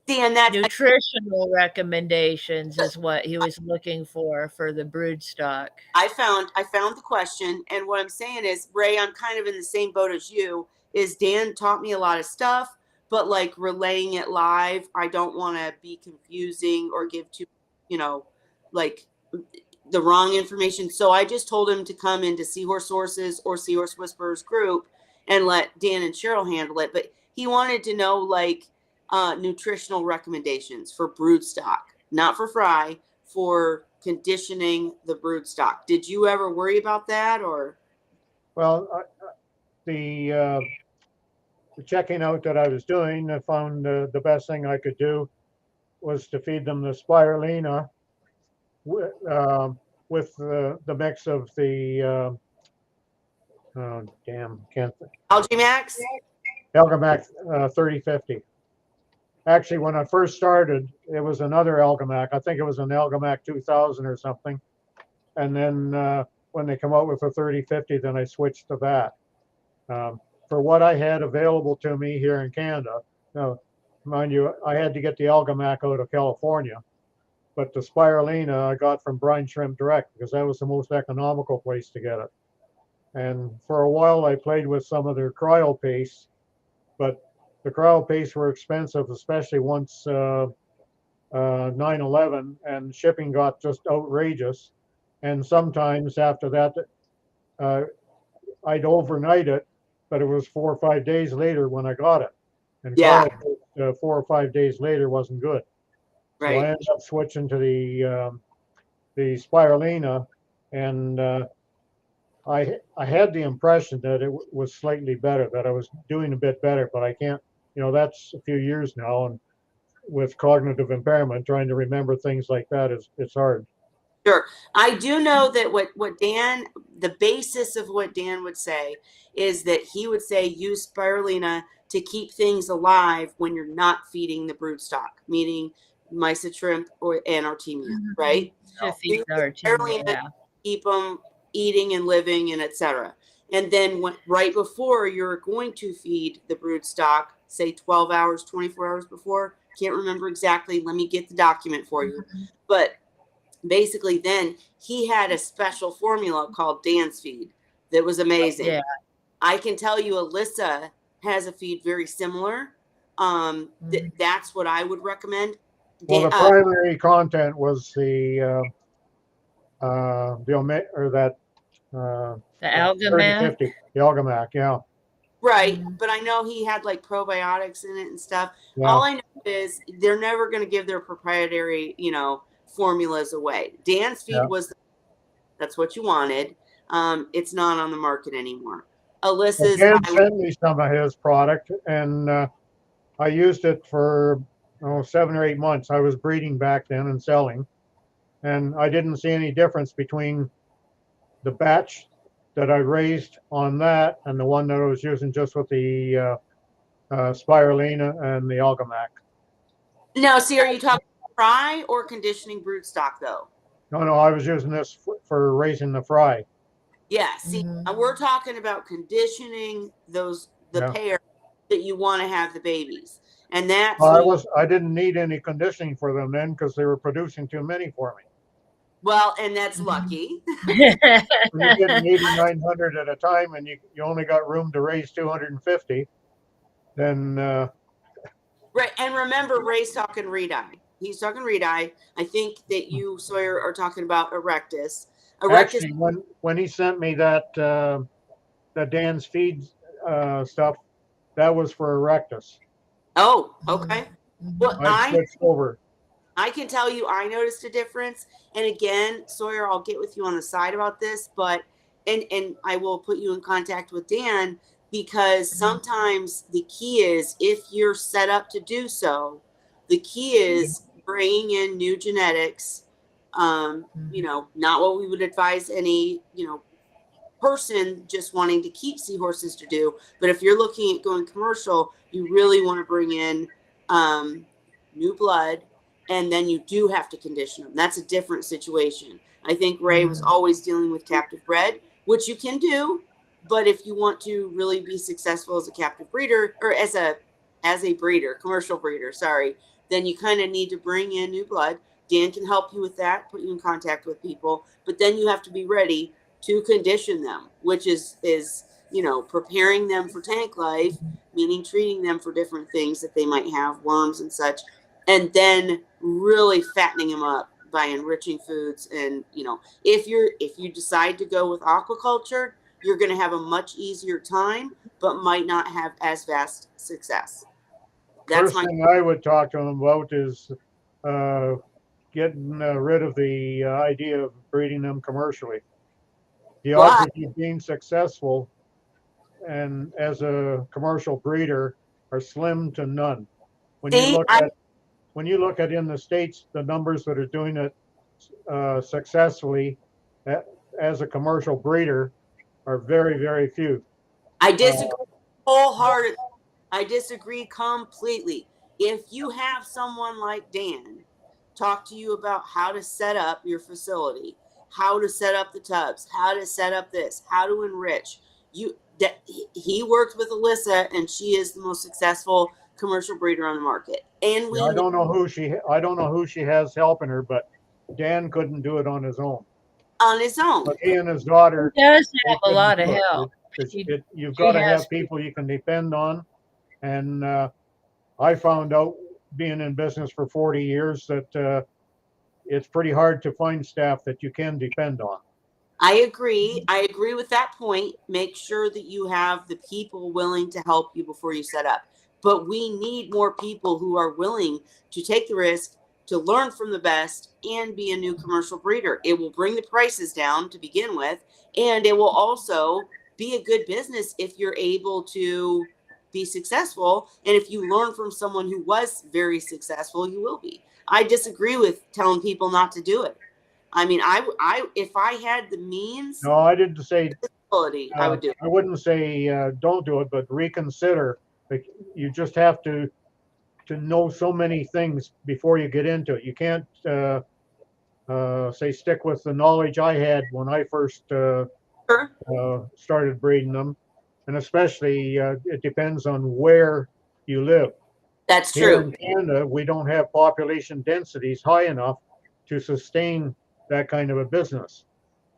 See, and that's Nutritional recommendations is what he was looking for the brood stock. I found the question, and what I'm saying is, Ray, I'm kind of in the same boat as you. Is Dan taught me a lot of stuff, but like relaying it live, I don't want to be confusing or give too, like the wrong information. So I just told him to come into Seahorse Sources or Seahorse Whisperers group and let Dan and Cheryl handle it. But he wanted to know like nutritional recommendations for brood stock, not for fry, for conditioning the brood stock. Did you ever worry about that or? Well, the checking out that I was doing, I found the best thing I could do was to feed them the spirulina with the mix of the can't Algae Max? Algamac 3050. Actually, when I first started, it was another Algamac. I think it was an Algamac 2000 or something. And then when they come out with a 3050, then I switched to that. For what I had available to me here in Canada, now, mind you, I had to get the Algamac out of California, but the spirulina I got from Brine Shrimp Direct because that was the most economical place to get it. And for a while, I played with some of their cryo pastes, but the cryo pastes were expensive, especially once 9/11 and shipping got just outrageous. And sometimes after that, I'd overnight it, but it was 4 or 5 days later when I got it. And Yeah. cryo 4 or 5 days later wasn't good. So I Right. ended up switching to the spirulina, and I had the impression that it was slightly better, that I was doing a bit better, but I can't, that's a few years now, and with cognitive impairment, trying to remember things like that it's hard. Sure. I do know that what Dan, the basis of what Dan would say is that he would say use spirulina to keep things alive when you're not feeding the brood stock, meaning mysid shrimp and artemia, right? To Use feed the our spirulina yeah. to keep them eating and living and etc. And then right before you're going to feed the brood stock, say 12 hours, 24 hours before, can't remember exactly. Let me get the document for you. But basically then he had a special formula called Dan's Feed that was amazing. Yeah. I can tell you Alyssa has a feed very similar. That's what I would recommend. Well, the primary content was the Algamac. The Algamac, yeah. Right, but I know he had like probiotics in it and stuff. Yeah. All I know is they're never going to give their proprietary, formulas away. Dan's Feed that's what you wanted. It's not on the market anymore. Alyssa's. Dan sent me some of his product, and I used it for 7 or 8 months. I was breeding back then and selling, and I didn't see any difference between the batch that I raised on that and the one that I was using just with the spirulina and the Algamac. No, see, are you talking fry or conditioning brood stock though? No, I was using this for raising the fry. Yeah, see, we're talking about conditioning the pair that you want to have the babies, and that's. I didn't need any conditioning for them then because they were producing too many for me. Well, and that's lucky. When you're getting 8,900 at a time, and you only got room to raise 250, then. Right, and remember, Ray's talking reed-eye. He's talking reed-eye. I think that you, Sawyer, are talking about erectus. Actually, when he sent me that the Dan's feed stuff, that was for Erectus. Oh, okay. Well, I switched over. I can tell you I noticed a difference. And again, Sawyer, I'll get with you on the side about this, but and I will put you in contact with Dan, because sometimes the key is, if you're set up to do so, the key is bringing in new genetics. Not what we would advise any, person just wanting to keep seahorses to do. But if you're looking at going commercial, you really want to bring in new blood, and then you do have to condition them. That's a different situation. I think Ray was always dealing with captive bred, which you can do, but if you want to really be successful as a captive breeder, or as a breeder, commercial breeder, sorry, then you kind of need to bring in new blood. Dan can help you with that, put you in contact with people, but then you have to be ready to condition them, which is preparing them for tank life, meaning treating them for different things that they might have, worms and such, and then really fattening them up by enriching foods. And if you decide to go with aquaculture, you're going to have a much easier time, but might not have as vast success. First thing I would talk to them about is getting rid of the idea of breeding them commercially. The odds of you being successful and as a commercial breeder are slim to none. When you look at in the States, the numbers that are doing it successfully as a commercial breeder are very, very few. I disagree wholeheartedly. I disagree completely. If you have someone like Dan talk to you about how to set up your facility, how to set up the tubs, how to set up this, how to enrich, he worked with Alyssa, and she is the most successful commercial breeder on the market. And I don't know who she has helping her, but Dan couldn't do it on his own. But he and his daughter, he does have a lot of help. You've got to have people you can depend on. And I found out, being in business for 40 years, that it's pretty hard to find staff that you can depend on. I agree. I agree with that point. Make sure that you have the people willing to help you before you set up. But we need more people who are willing to take the risk, to learn from the best, and be a new commercial breeder. It will bring the prices down to begin with, and it will also be a good business if you're able to be successful. And if you learn from someone who was very successful, you will be. I disagree with telling people not to do it. I mean, if I had the means, no, I didn't say I would do it. I wouldn't say don't do it, but reconsider. Like, you just have to know so many things before you get into it. You can't say stick with the knowledge I had when I first started breeding them, and especially it depends on where you live. That's true. Here in Canada, we don't have population densities high enough to sustain that kind of a business.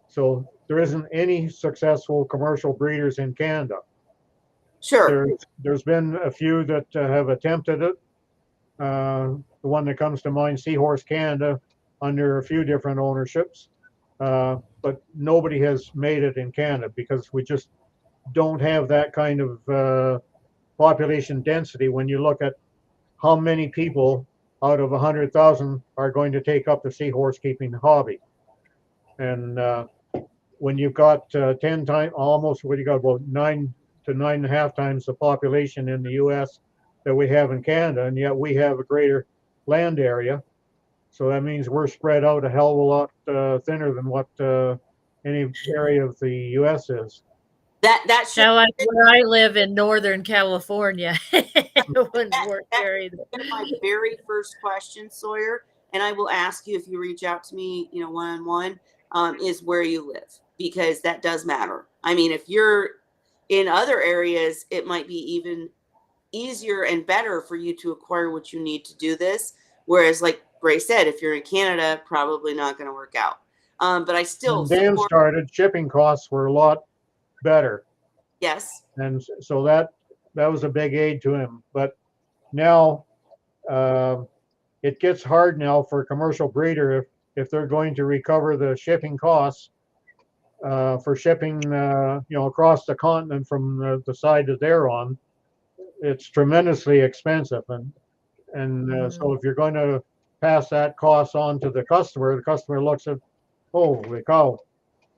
So there isn't any successful commercial breeders in Canada. Sure. There's been a few that have attempted it. The one that comes to mind, Seahorse Canada, under a few different ownerships. But nobody has made it in Canada because we just don't have that kind of population density. When you look at how many people out of 100,000 are going to take up the seahorse keeping hobby. And when you've got 10 times, almost what you got, about 9 to 9.5 times the population in the US that we have in Canada, and yet we have a greater land area. So that means we're spread out a hell of a lot thinner than what any area of the US is. That should like where I live in Northern California. It wouldn't work there either. My very first question, Sawyer, and I will ask you if you reach out to me, one-on-one, is where you live, because that does matter. I mean, if you're in other areas, it might be even easier and better for you to acquire what you need to do this. Whereas, like Ray said, if you're in Canada, probably not going to work out. But I still when Dan started, shipping costs were a lot better. Yes. And so that was a big aid to him. But now it gets hard now for a commercial breeder if they're going to recover the shipping costs. for shipping, across the continent from the side that they're on. It's tremendously expensive, and so if you're going to pass that cost on to the customer looks at, holy cow,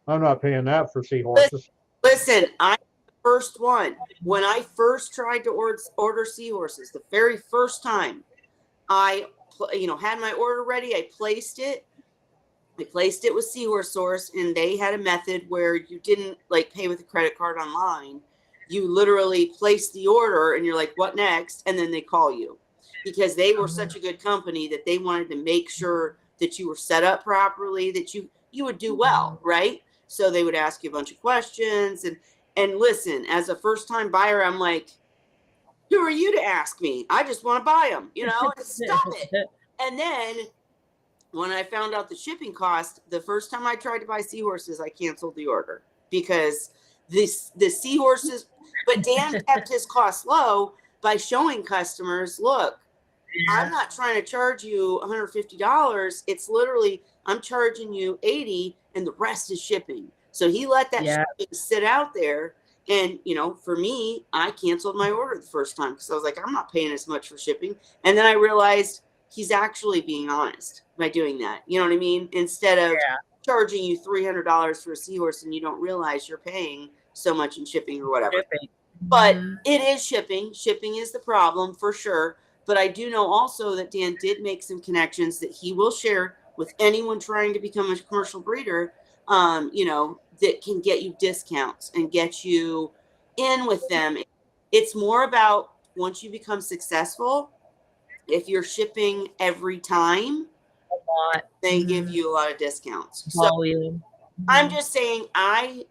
I'm not paying that for seahorses. Listen, I'm the first one. When I first tried to order seahorses, the very first time, I had my order ready. I placed it. With Seahorse, and they had a method where you didn't like pay with a credit card online. You literally place the order, and you're like, "What next?" And then they call you, because they were such a good company that they wanted to make sure that you were set up properly, that you would do well, right? So they would ask you a bunch of questions, and listen, as a first time buyer, I'm like, "Who are you to ask me? I just want to buy them, stop it." And then when I found out the shipping cost, the first time I tried to buy seahorses, I canceled the order because the seahorses, but Dan kept his costs low by showing customers, look, I'm not trying to charge you $150. It's literally, I'm charging you $80 and the rest is shipping. So he let that shipping sit out there. And, for me, I canceled my order the first time because I was like, I'm not paying as much for shipping. And then I realized he's actually being honest by doing that. You know what I mean? Instead of charging you $300 for a seahorse and you don't realize you're paying so much in shipping or whatever. But it is shipping. Shipping is the problem for sure. But I do know also that Dan did make some connections that he will share with anyone trying to become a commercial breeder, that can get you discounts and get you in with them. It's more about once you become successful, if you're shipping every time, they give you a lot of discounts. Volume. So I'm just saying, I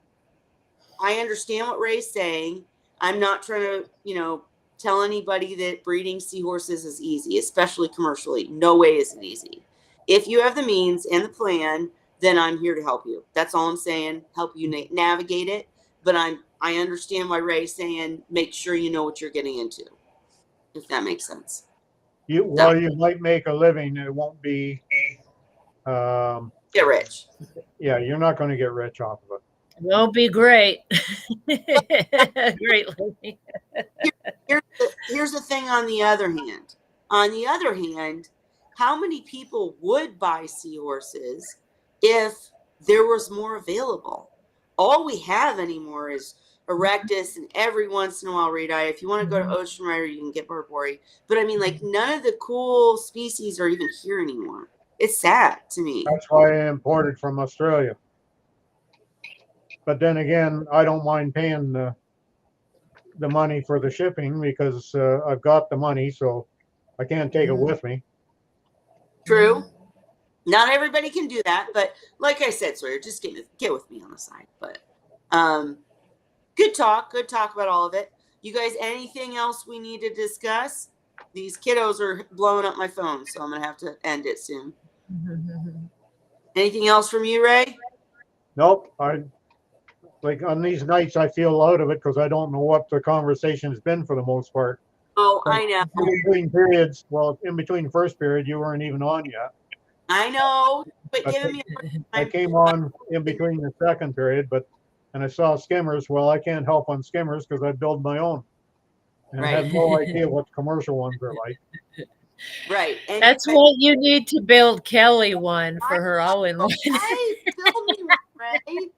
understand what Ray's saying. I'm not trying to, tell anybody that breeding seahorses is easy, especially commercially. No way is it easy. If you have the means and the plan, then I'm here to help you. That's all I'm saying. Help you navigate it. But I understand why Ray's saying make sure you know what you're getting into, if that makes sense. While you might make a living, it won't be. Get rich. Yeah, you're not going to get rich off of it. Won't be great. Great living. Here's the thing on the other hand. On the other hand, how many people would buy seahorses if there was more available? All we have anymore is Erectus, and every once in a while red eye. If you want to go to Ocean Rider, you can get Burberry. But I mean, like, none of the cool species are even here anymore. It's sad to me. That's why I imported from Australia. But then again, I don't mind paying the money for the shipping because I've got the money, so I can't take it with me. True. Not everybody can do that, but like I said, Sawyer, just get with me on the side. But good talk about all of it. You guys, anything else we need to discuss? These kiddos are blowing up my phone, so I'm gonna have to end it soon. Anything else from you, Ray? Nope. Like on these nights, I feel out of it because I don't know what the conversation has been for the most part. Oh, I know. In between periods, in between first period, you weren't even on yet. I know, but giving me I came on in between the second period, and I saw skimmers. Well, I can't help on skimmers because I build my own. And I have no idea what the commercial ones are like. Right. And that's what you need to build Kelly one for her all-in-one. Build me one, Ray.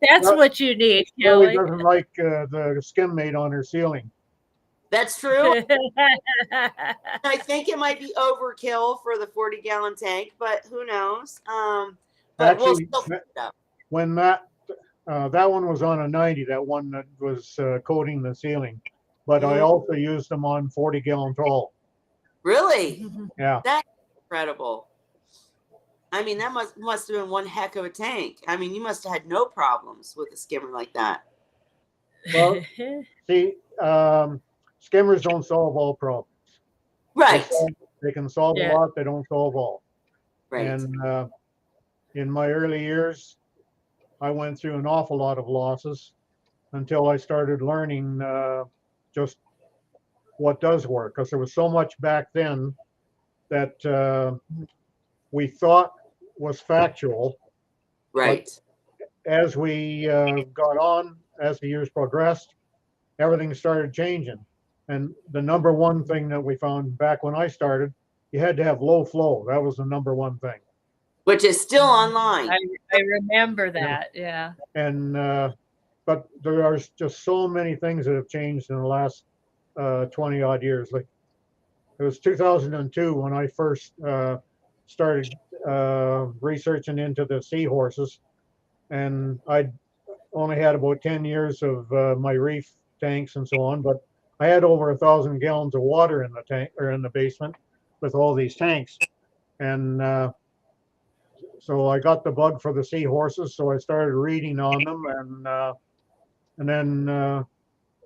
That's what you need, Kelly Kelly. doesn't like the skim mate on her ceiling. That's true. I think it might be overkill for the 40-gallon tank, but who knows? But actually, we'll still figure it out. When that one was on a 90, that one that was coating the ceiling, but I also used them on 40-gallon tall. Really? Yeah. That's incredible. I mean, that must have been one heck of a tank. I mean, you must have had no problems with a skimmer like that. Well, see, skimmers don't solve all problems. Right. They can solve a lot. They don't solve all. Right. And in my early years, I went through an awful lot of losses until I started learning just what does work. Because there was so much back then that we thought was factual. Right. as we got on, as the years progressed, everything started changing. And the number one thing that we found back when I started, you had to have low flow. That was the number one thing. Which is still online. I remember that. Yeah. And but there are just so many things that have changed in the last 20 odd years. Like it was 2002 when I first started researching into the seahorses, and I only had about 10 years of my reef tanks and so on, but I had over 1,000 gallons of water in the tank or in the basement with all these tanks. And so I got the bug for the seahorses. So I started reading on them, and then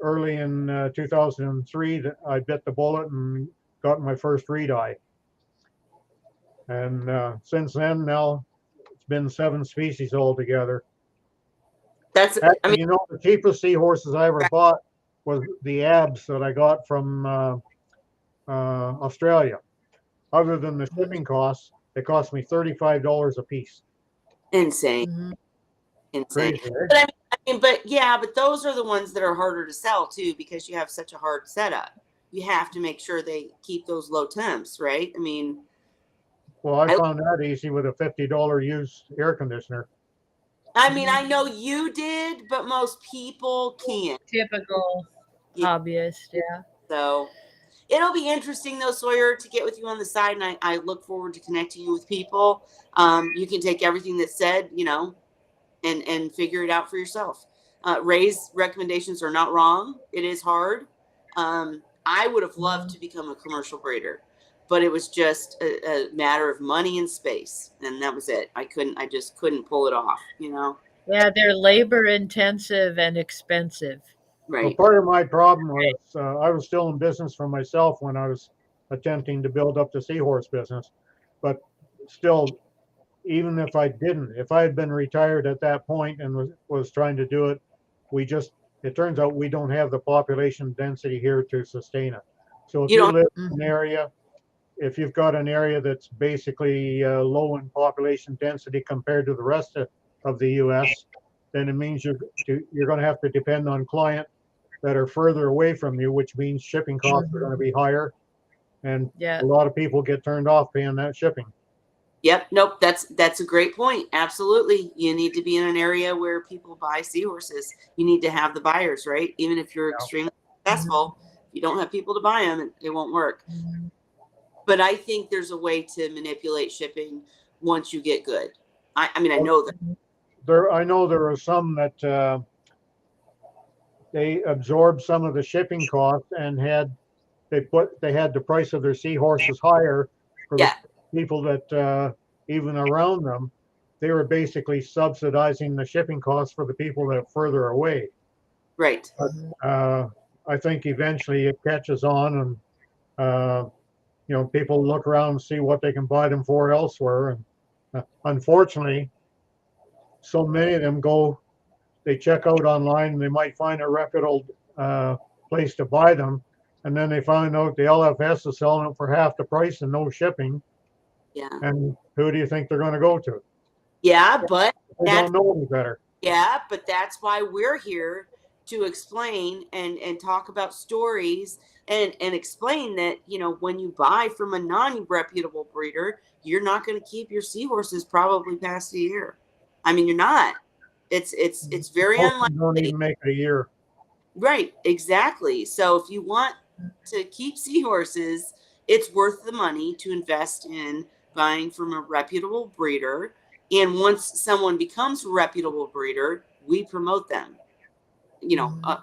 early in 2003, I bit the bullet and got my first reed eye. And since then, now it's been 7 species altogether. That's, I Actually, mean, you know, the cheapest seahorses I ever bought was the abs that I got from Australia. Other than the shipping costs, it cost me $35 a piece. insane. Mhm. Insane. Crazy, eh? But but yeah, but those are the ones that are harder to sell too, because you have such a hard setup. You have to make sure they keep those low temps, right? I mean, Well, I found that easy with a $50 used air conditioner. I know you did, but most people can't. Typical Yeah. hobbyist. Yeah. So it'll be interesting though, Sawyer, to get with you on the side, and I look forward to connecting you with people. You can take everything that's said, and figure it out for yourself. Ray's recommendations are not wrong. It is hard. I would have loved to become a commercial breeder, but it was just a matter of money and space, and that was it. I just couldn't pull it off, Yeah, they're labor intensive and expensive. Well, Right. part of my problem was I was still in business for myself when I was attempting to build up the seahorse business. But still, even if I didn't, if I had been retired at that point and was trying to do it, it turns out we don't have the population density here to sustain it. So if You you don't. live in an area, if you've got an area that's basically low in population density compared to the rest of the US, then it means you're going to have to depend on client that are further away from you, which means shipping costs are going to be higher. And Yeah. a lot of people get turned off paying that shipping. Yep. Nope. That's a great point. Absolutely. You need to be in an area where people buy seahorses. You need to have the buyers, right? Even if you're extremely successful, if you don't have people to buy them, it won't work. But I think there's a way to manipulate shipping once you get good. I know that. I know there are some that they absorbed some of the shipping costs and they had the price of their seahorses higher for Yeah. the people that even around them. They were basically subsidizing the shipping costs for the people that are further away. Right. I think eventually it catches on, and people look around and see what they can buy them for elsewhere. And unfortunately, so many of them they check out online and they might find a reputable place to buy them. And then they find out the LFS is selling it for half the price and no shipping. Yeah. And who do you think they're going to go to? Yeah, but They don't know any better. Yeah, but that's why we're here to explain and talk about stories and explain that, when you buy from a non-reputable breeder, you're not going to keep your seahorses probably past a year. You're not. It's very Most of them don't unlikely. even make it a year. Right, exactly. So if you want to keep seahorses, it's worth the money to invest in buying from a reputable breeder. And once someone becomes a reputable breeder, we promote them,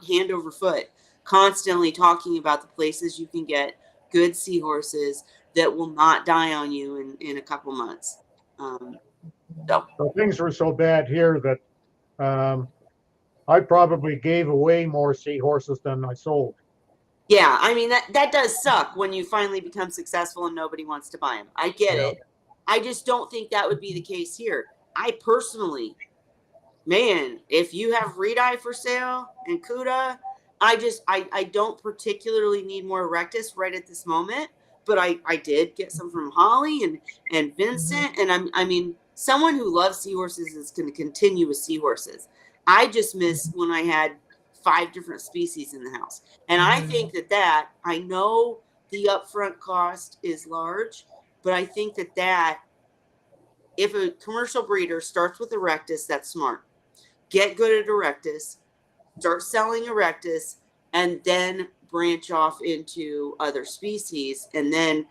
hand over foot, constantly talking about the places you can get good seahorses that will not die on you in a couple months. So things were so bad here that I probably gave away more seahorses than I sold. Yeah, that does suck when you finally become successful and nobody wants to buy them. I get Yeah. it. I just don't think that would be the case here. I personally, man, if you have reed eye for sale and Cuda, I don't particularly need more Rectus right at this moment, but I did get some from Holly and Vincent, and someone who loves seahorses is going to continue with seahorses. I just miss when I had 5 different species in the house. And I think that I know the upfront cost is large, but I think that if a commercial breeder starts with Erectus, that's smart. Get good at Erectus, start selling Erectus, and then branch off into other species. And then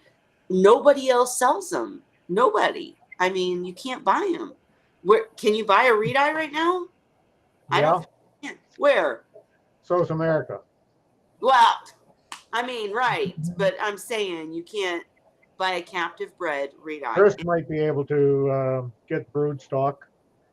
nobody else sells them. Nobody. I mean, you can't buy them. Where can you buy a reed eye right now? I don't Yeah, think you can. Where? South America. Well, I mean, right. But I'm saying you can't buy a captive bred reed eye. Chris might be able to get brood stock.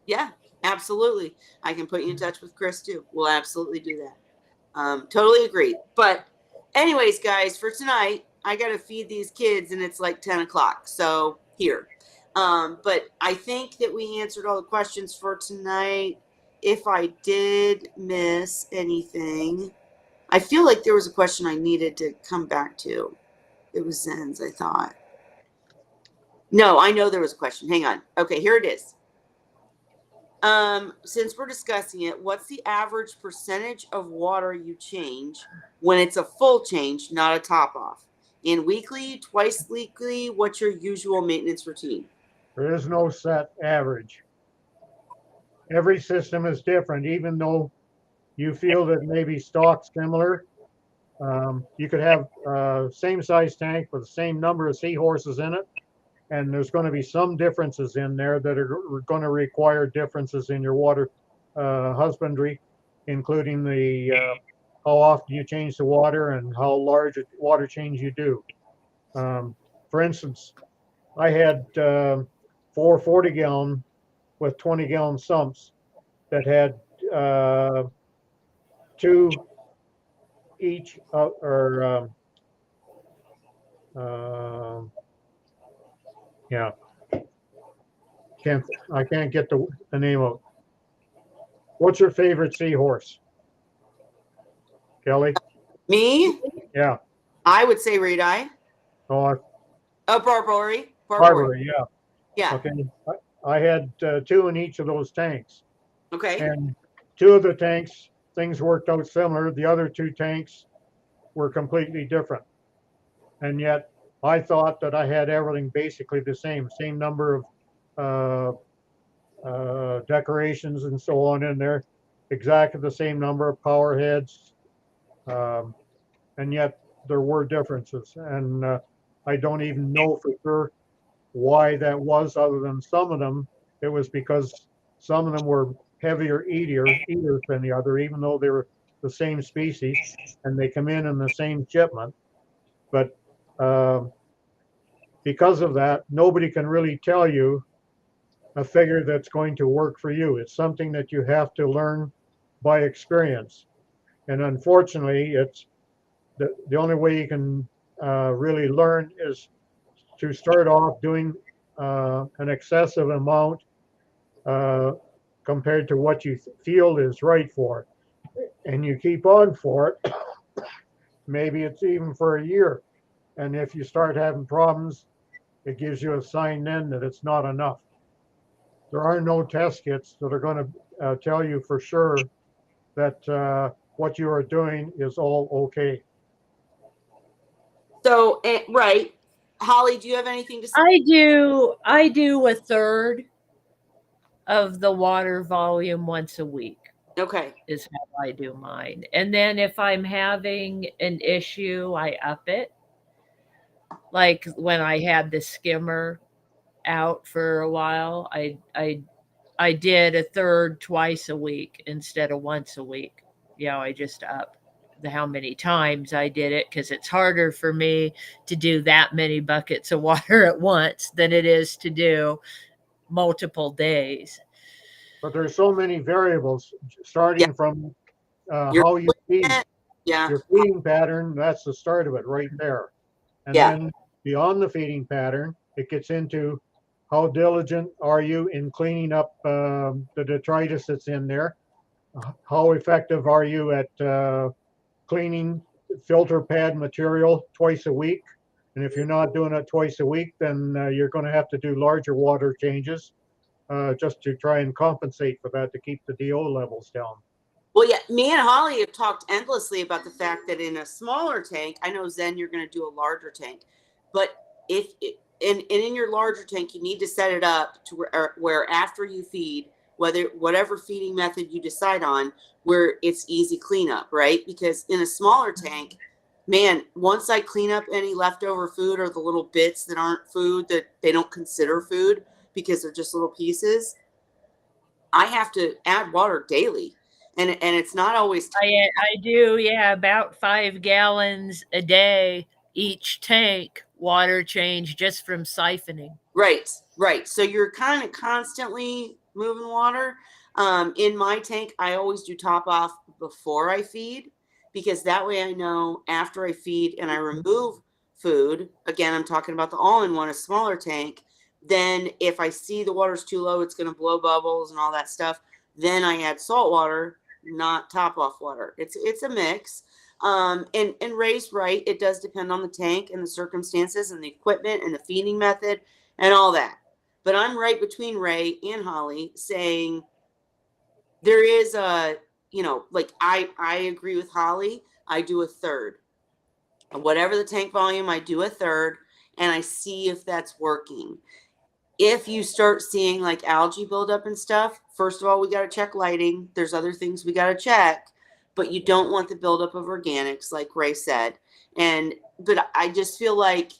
Yeah, absolutely. I can put you in touch with Chris too. We'll absolutely do that. Totally agree. But anyways, guys, for tonight, I got to feed these kids and it's like 10 o'clock. So here. But I think that we answered all the questions for tonight. If I did miss anything, I feel like there was a question I needed to come back to. It was Zen's, I thought. No, I know there was a question. Hang on. Okay, here it is. Since we're discussing it, what's the average percentage of water you change when it's a full change, not a top off? In weekly, twice weekly, what's your usual maintenance routine? There is no set average. Every system is different, even though you feel that maybe stock's similar. You could have same size tank with the same number of seahorses in it, and there's going to be some differences in there that are going to require differences in your water husbandry, including the how often you change the water and how large a water change you do. For instance, I had 4 40-gallon with 20-gallon sumps that had 2 each, yeah, I can't get the name of it. What's your favorite seahorse, Kelly? Me? Yeah. I would say reed eye. Oh, Oh, Barbary. Barbary. Yeah. Yeah. Okay. I had 2 in each of those tanks, Okay. and 2 of the tanks things worked out similar. The other 2 tanks were completely different, and yet I thought that I had everything basically the same number of decorations and so on in there, exactly the same number of power heads, and yet there were differences. And I don't even know for sure why that was, other than some of them, it was because some of them were heavier eaters than the other, even though they were the same species and they come in the same shipment. But because of that, nobody can really tell you a figure that's going to work for you. It's something that you have to learn by experience. And unfortunately, it's the only way you can really learn is to start off doing an excessive amount compared to what you feel is right for it. And you keep on for it. Maybe it's even for a year. And if you start having problems, it gives you a sign then that it's not enough. There are no test kits that are going to tell you for sure that what you are doing is all okay. So, right. Holly, do you have anything to say? I do a third of the water volume once a week. Okay. Is how I do mine. And then if I'm having an issue, I up it. Like when I had the skimmer out for a while, I did a third twice a week instead of once a week. I just upped how many times I did it, because it's harder for me to do that many buckets of water at once than it is to do multiple days. But there's so many variables, Yeah. starting from You're how you feed. Yeah. Your feeding pattern, that's the start of it right there. And Yeah. then beyond the feeding pattern, it gets into how diligent are you in cleaning up the detritus that's in there? How effective are you at cleaning filter pad material twice a week? And if you're not doing it twice a week, then you're going to have to do larger water changes. just to try and compensate for that to keep the DO levels down. Well, yeah, me and Holly have talked endlessly about the fact that in a smaller tank, I know Zen, you're going to do a larger tank, but if in your larger tank, you need to set it up to where after you feed, whatever feeding method you decide on, where it's easy cleanup, right? Because in a smaller tank, man, once I clean up any leftover food or the little bits that aren't food that they don't consider food because they're just little pieces, I have to add water daily. And it's not always I do, yeah, about 5 gallons a day each tank water change just from siphoning. right. So you're kind of constantly moving water. In my tank, I always do top off before I feed because that way I know after I feed and I remove food, again, I'm talking about the all-in-one, a smaller tank, then if I see the water's too low, it's going to blow bubbles and all that stuff. Then I add salt water, not top off water. It's a mix. And Ray's right. It does depend on the tank and the circumstances and the equipment and the feeding method and all that. But I'm right between Ray and Holly saying there is a, like I agree with Holly. I do a third. Whatever the tank volume, I do a third and I see if that's working. If you start seeing like algae buildup and stuff, first of all, we got to check lighting. There's other things we got to check, but you don't want the buildup of organics, like Ray said. But I just feel like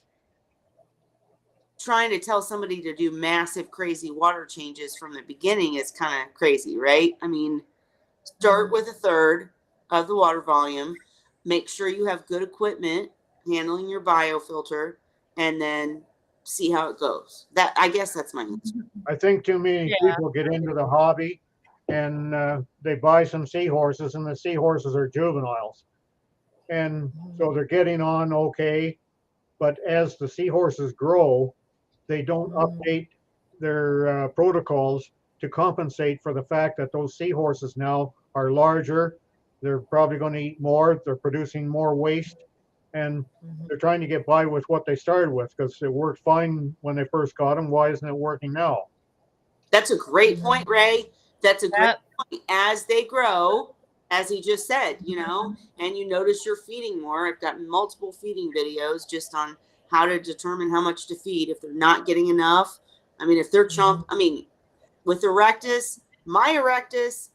trying to tell somebody to do massive, crazy water changes from the beginning is kind of crazy, right? I mean, start with a third of the water volume. Make sure you have good equipment handling your biofilter, and then see how it goes. I guess that's my answer. I think too many people get into the hobby and they buy some seahorses, and the seahorses are juveniles. And so they're getting on okay. But as the seahorses grow, they don't update their protocols to compensate for the fact that those seahorses now are larger. They're probably going to eat more. They're producing more waste. And they're trying to get by with what they started with because it worked fine when they first got them. Why isn't it working now? That's a great point, Ray. That's a great point. As they grow, as he just said, and you notice you're feeding more. I've got multiple feeding videos just on how to determine how much to feed if they're not getting enough. I mean, if they're with erectus, my erectus,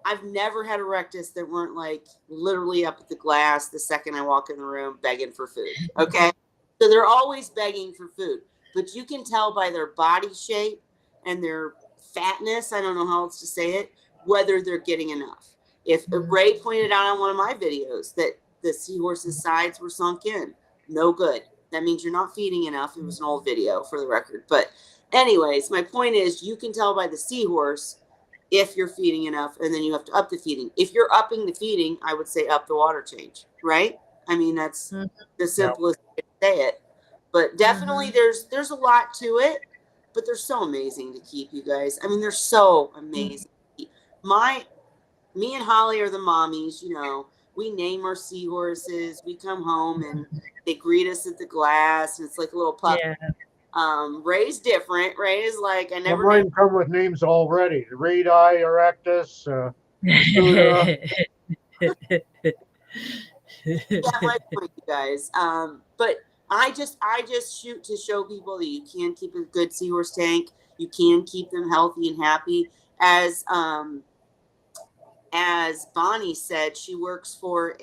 I've never had erectus that weren't like literally up at the glass the second I walk in the room begging for food. Okay. So they're always begging for food, but you can tell by their body shape and their fatness, I don't know how else to say it, whether they're getting enough. If Ray pointed out on one of my videos that the seahorse's sides were sunk in, no good. That means you're not feeding enough. It was an old video for the record. But anyways, my point is you can tell by the seahorse if you're feeding enough, and then you have to up the feeding. If you're upping the feeding, I would say up the water change, right? I mean, that's the simplest way to say it. But definitely there's a lot to it, but they're so amazing to keep, you guys. I mean, they're so amazing. Me and Holly are the mommies, we name our seahorses. We come home and they greet us at the glass, and it's like a little puppy. Yeah. Ray's different. Ray is like, I never. Mine come with names already. Red Eye, Erectus, Yeah, my point, you guys. But I just shoot to show people that you can keep a good seahorse tank. You can keep them healthy and happy. As Bonnie said, she works for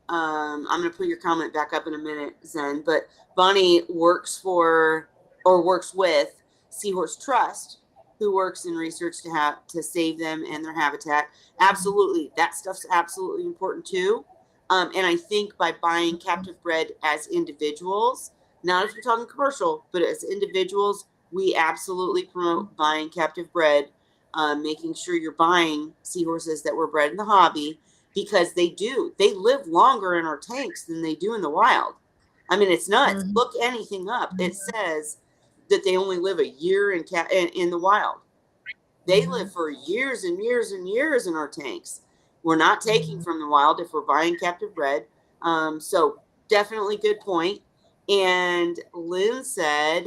I'm going to put your comment back up in a minute, Zen, but Bonnie works with Seahorse Trust, who works in research to save them and their habitat. Absolutely. That stuff's absolutely important too. And I think by buying captive bred as individuals, not if you're talking commercial, but as individuals, we absolutely promote buying captive bred, making sure you're buying seahorses that were bred in the hobby, because they live longer in our tanks than they do in the wild. I mean, it's nuts. Look anything up. It says that they only live a year in the wild. They live for years and years and years in our tanks. We're not taking from the wild if we're buying captive bred. So definitely good point. And Lynn said,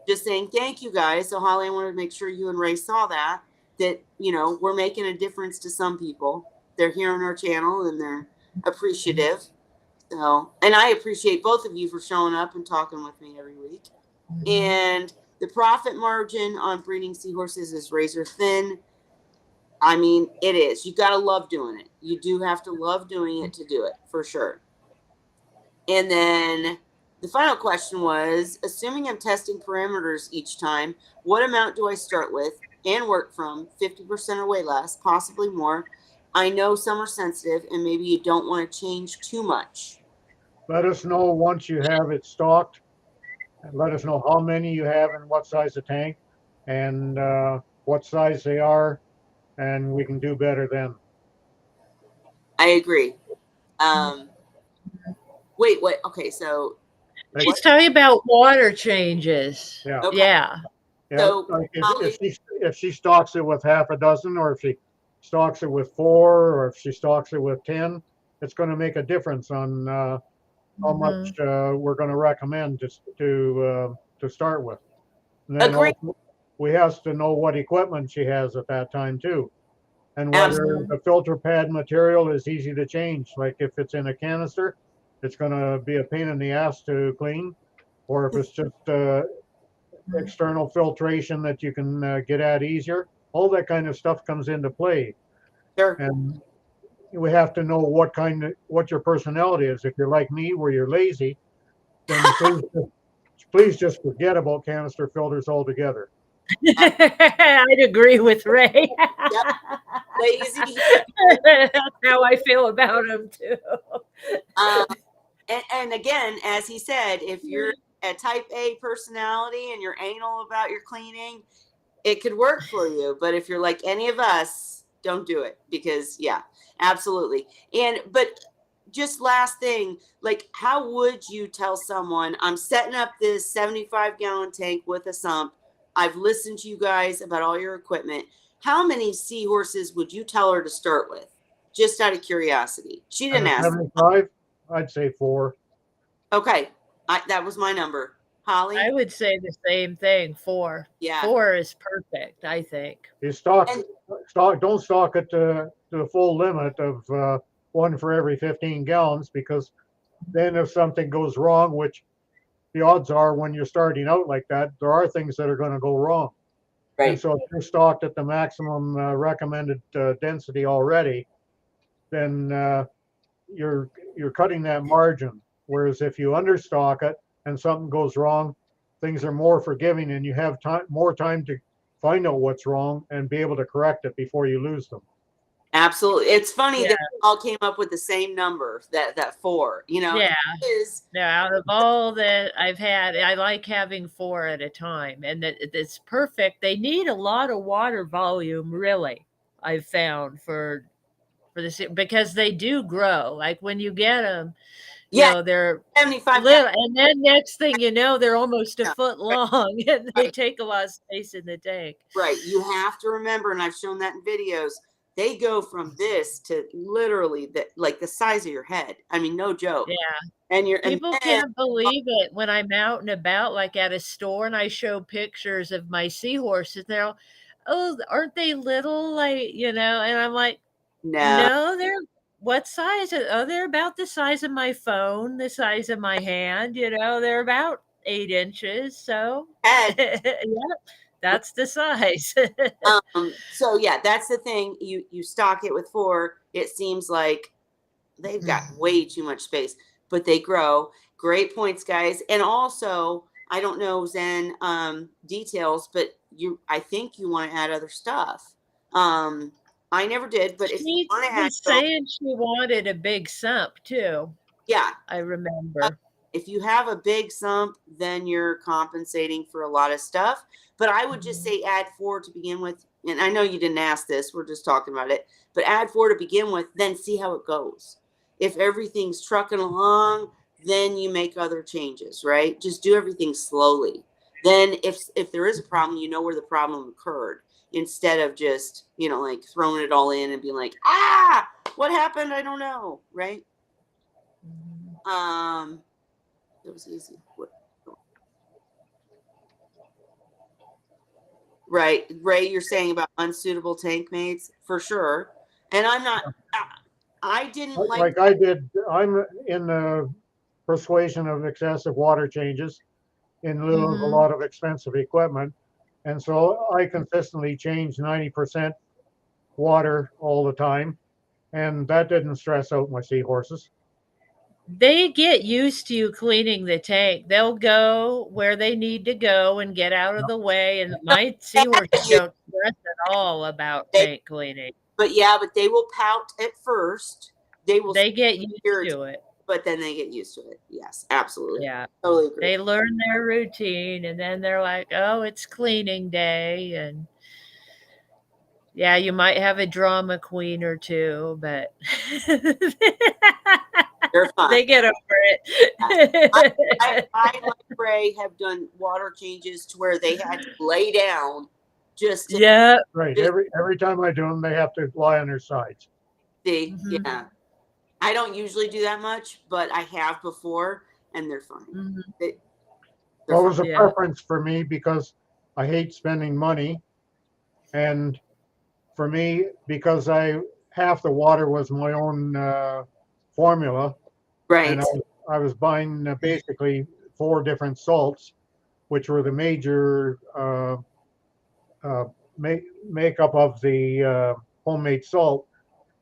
just saying thank you guys. So Holly, I wanted to make sure you and Ray saw that we're making a difference to some people. They're hearing our channel and they're appreciative. So, and I appreciate both of you for showing up and talking with me every week. And the profit margin on breeding seahorses is razor thin. I mean, it is. You got to love doing it. You do have to love doing it to do it, for sure. And then the final question was, assuming I'm testing parameters each time, what amount do I start with and work from? 50% or way less, possibly more. I know some are sensitive and maybe you don't want to change too much. Let us know once you have it stocked. And let us know how many you have and what size of tank and what size they are, and we can do better then. I agree. Wait, okay, so She's talking about water changes. Yeah. okay. Yeah. Yeah, So like Holly, if she stocks it with half a dozen, or if she stocks it with 4, or if she stocks it with 10, it's going to make a difference on how much we're going to recommend to start with. And then agree. also, we have to know what equipment she has at that time too, and whether Absolutely. the filter pad material is easy to change. Like if it's in a canister, it's going to be a pain in the ass to clean, or if it's just external filtration that you can get at easier. All that kind of stuff comes into play, Sure. and we have to know what your personality is. If you're like me, where you're lazy, then please just forget about canister filters altogether. I'd agree with Ray. Yep. Lazy. That's how I feel about him too. And again, as he said, if you're a type A personality and you're anal about your cleaning, it could work for you. But if you're like any of us, don't do it, because yeah, absolutely. But just last thing, like, how would you tell someone, I'm setting up this 75-gallon tank with a sump. I've listened to you guys about all your equipment. How many seahorses would you tell her to start with? Just out of curiosity. She didn't ask. 75, I'd say 4. Okay. That was my number. Holly? I would say the same thing. 4. Yeah. 4 is perfect, I think. You don't stock it to the full limit of 1 for every 15 gallons, because then if something goes wrong, which the odds are when you're starting out like that, there are things that are going to go wrong. Right. And so if you're stocked at the maximum recommended density already, then you're cutting that margin. Whereas if you understock it and something goes wrong, things are more forgiving, and you have more time to find out what's wrong and be able to correct it before you lose them. Absolutely. It's funny that we all came up with the same number, that 4. Yeah. Out of all that I've had, I like having 4 at a time, and it's perfect. They need a lot of water volume, really. I've found for this, because they do grow. Like when you get them, they're 75 little, and then next thing you know, they're almost a foot long, and they take a lot of space in the tank. Right. You have to remember, and I've shown that in videos, they go from this to literally the size of your head. I mean, no joke. Yeah. And people can't believe it when I'm out and about, like at a store, and I show pictures of my seahorses. They're all, oh, aren't they little? And I'm like, no, they're what size? Oh, they're about the size of my phone, the size of my hand. They're about 8 inches. So, yeah, that's the size. So yeah, that's the thing. You stock it with 4. It seems like they've got way too much space, but they grow. Great points, guys. And also, I don't know Zen details, but I think you want to add other stuff. I never did, but if you want to add, saying she wanted a big sump too. Yeah, I remember. If you have a big sump, then you're compensating for a lot of stuff. But I would just say add 4 to begin with. And I know you didn't ask this, we're just talking about it. But add 4 to begin with, then see how it goes. If everything's trucking along, then you make other changes, right? Just do everything slowly. Then if there is a problem, you know where the problem occurred, instead of just, like throwing it all in and being like, what happened? I don't know, right? It was easy. Right. Ray, you're saying about unsuitable tank mates for sure. And I'm not, I didn't like, Like I did, I'm in the persuasion of excessive water changes in lieu of a Mhm. lot of expensive equipment. And so I consistently change 90% water all the time. And that didn't stress out my seahorses. They get used to you cleaning the tank. They'll go where they need to go and get out of the way, and my seahorses don't stress at all about they, tank cleaning. but they will pout at first. They will They get used irritate, to it. but then they get used to it. Yes, absolutely. Yeah. Totally agree. They learn their routine, and then they're like, "Oh, it's cleaning day," and yeah, you might have a drama queen or two, but They're fine. they get over I, it. like Ray, have done water changes to where they had to lay down just to Yeah. Right. Every time I do them, they have to lie on their sides. see. Mhm. Yeah. I don't usually do that much, but I have before, and they're fine. Mhm. They're Well, it was a Yeah. preference for me because I hate spending money. And for me, because half the water was my own formula, right. and I was buying basically 4 different salts, which were the major uh, makeup of the homemade salt,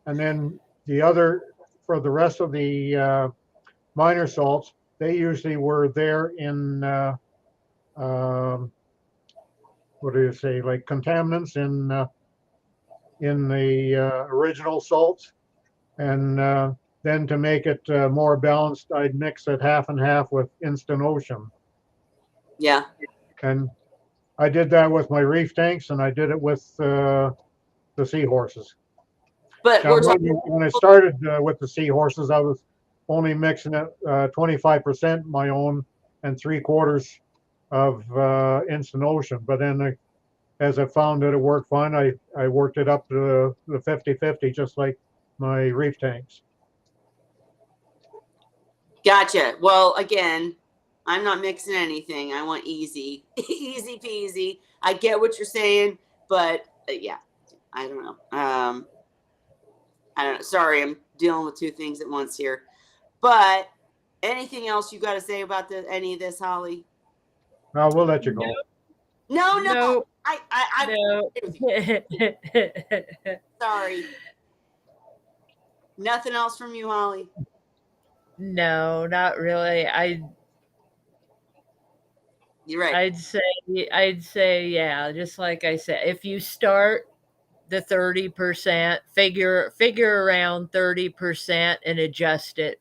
and then the other for the rest of the minor salts, they usually were there in um, what do you say, like contaminants in the original salts, and then to make it more balanced, I'd mix it half and half with Instant Ocean, Yeah. and I did that with my reef tanks, and I did it with the seahorses. But Now, we're talking. when I started with the seahorses, I was only mixing it 25% my own and 3/4 of Instant Ocean. But then as I found that it worked fine, I worked it up to the 50/50, just like my reef tanks. Gotcha. Well, again, I'm not mixing anything. I want easy, easy peasy. I get what you're saying, but yeah, I don't know. I don't know. Sorry, I'm dealing with two things at once here. But anything else you got to say about any of this, Holly? Now we'll let you go. No, no. No. I No. sorry. Nothing else from you, Holly. No, not really. You're right. I'd say yeah, just like I said, if you start the 30%, figure around 30% and adjust it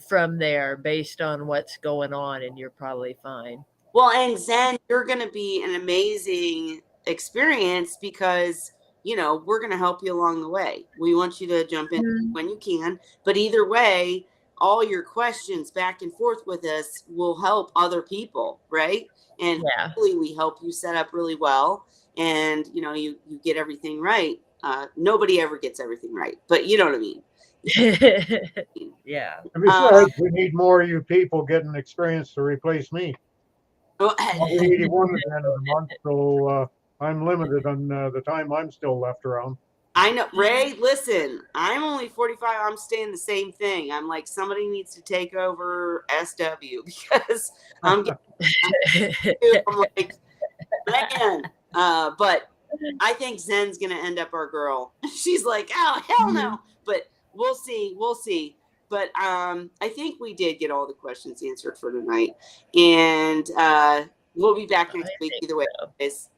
from there based on what's going on, and you're probably fine. Well, and Zen, you're going to be an amazing experience because, we're going to help you along the way. We want you to jump in when you can. But either way, all your questions back and forth with us will help other people, right? And Yeah. hopefully we help you set up really well and, you get everything right. Nobody ever gets everything right, but you know what I mean? Yeah. And besides, we need more of you people getting experience to replace me. Well, I'll be 81 at the end of the month, so I'm limited on the time I'm still left around. I know, Ray, listen, I'm only 45. I'm saying the same thing. I'm like, somebody needs to take over SW because I'm like, man. But I think Zen's going to end up our girl. She's like, oh, hell no. But we'll see. We'll see. But I think we did get all the questions answered for tonight. And we'll be back next week either way. Guys.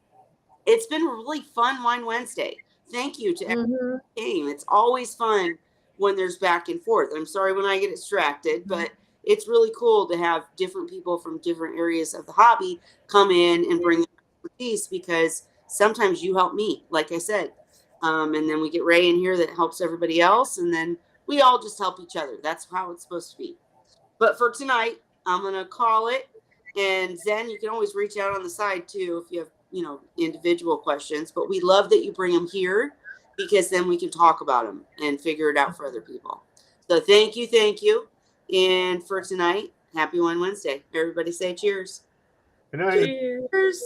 It's been a really fun Wine Wednesday. Thank you to everyone who came. It's always fun when there's back and forth. I'm sorry when I get distracted, but it's really cool to have different people from different areas of the hobby come in and bring their expertise because sometimes you help me, like I said. And then we get Ray in here that helps everybody else. And then we all just help each other. That's how it's supposed to be. But for tonight, I'm going to call it. And Zen, you can always reach out on the side too if you have individual questions, but we love that you bring them here because then we can talk about them and figure it out for other people. So thank you. And for tonight, happy Wine Wednesday. Everybody say cheers. Good night. Cheers.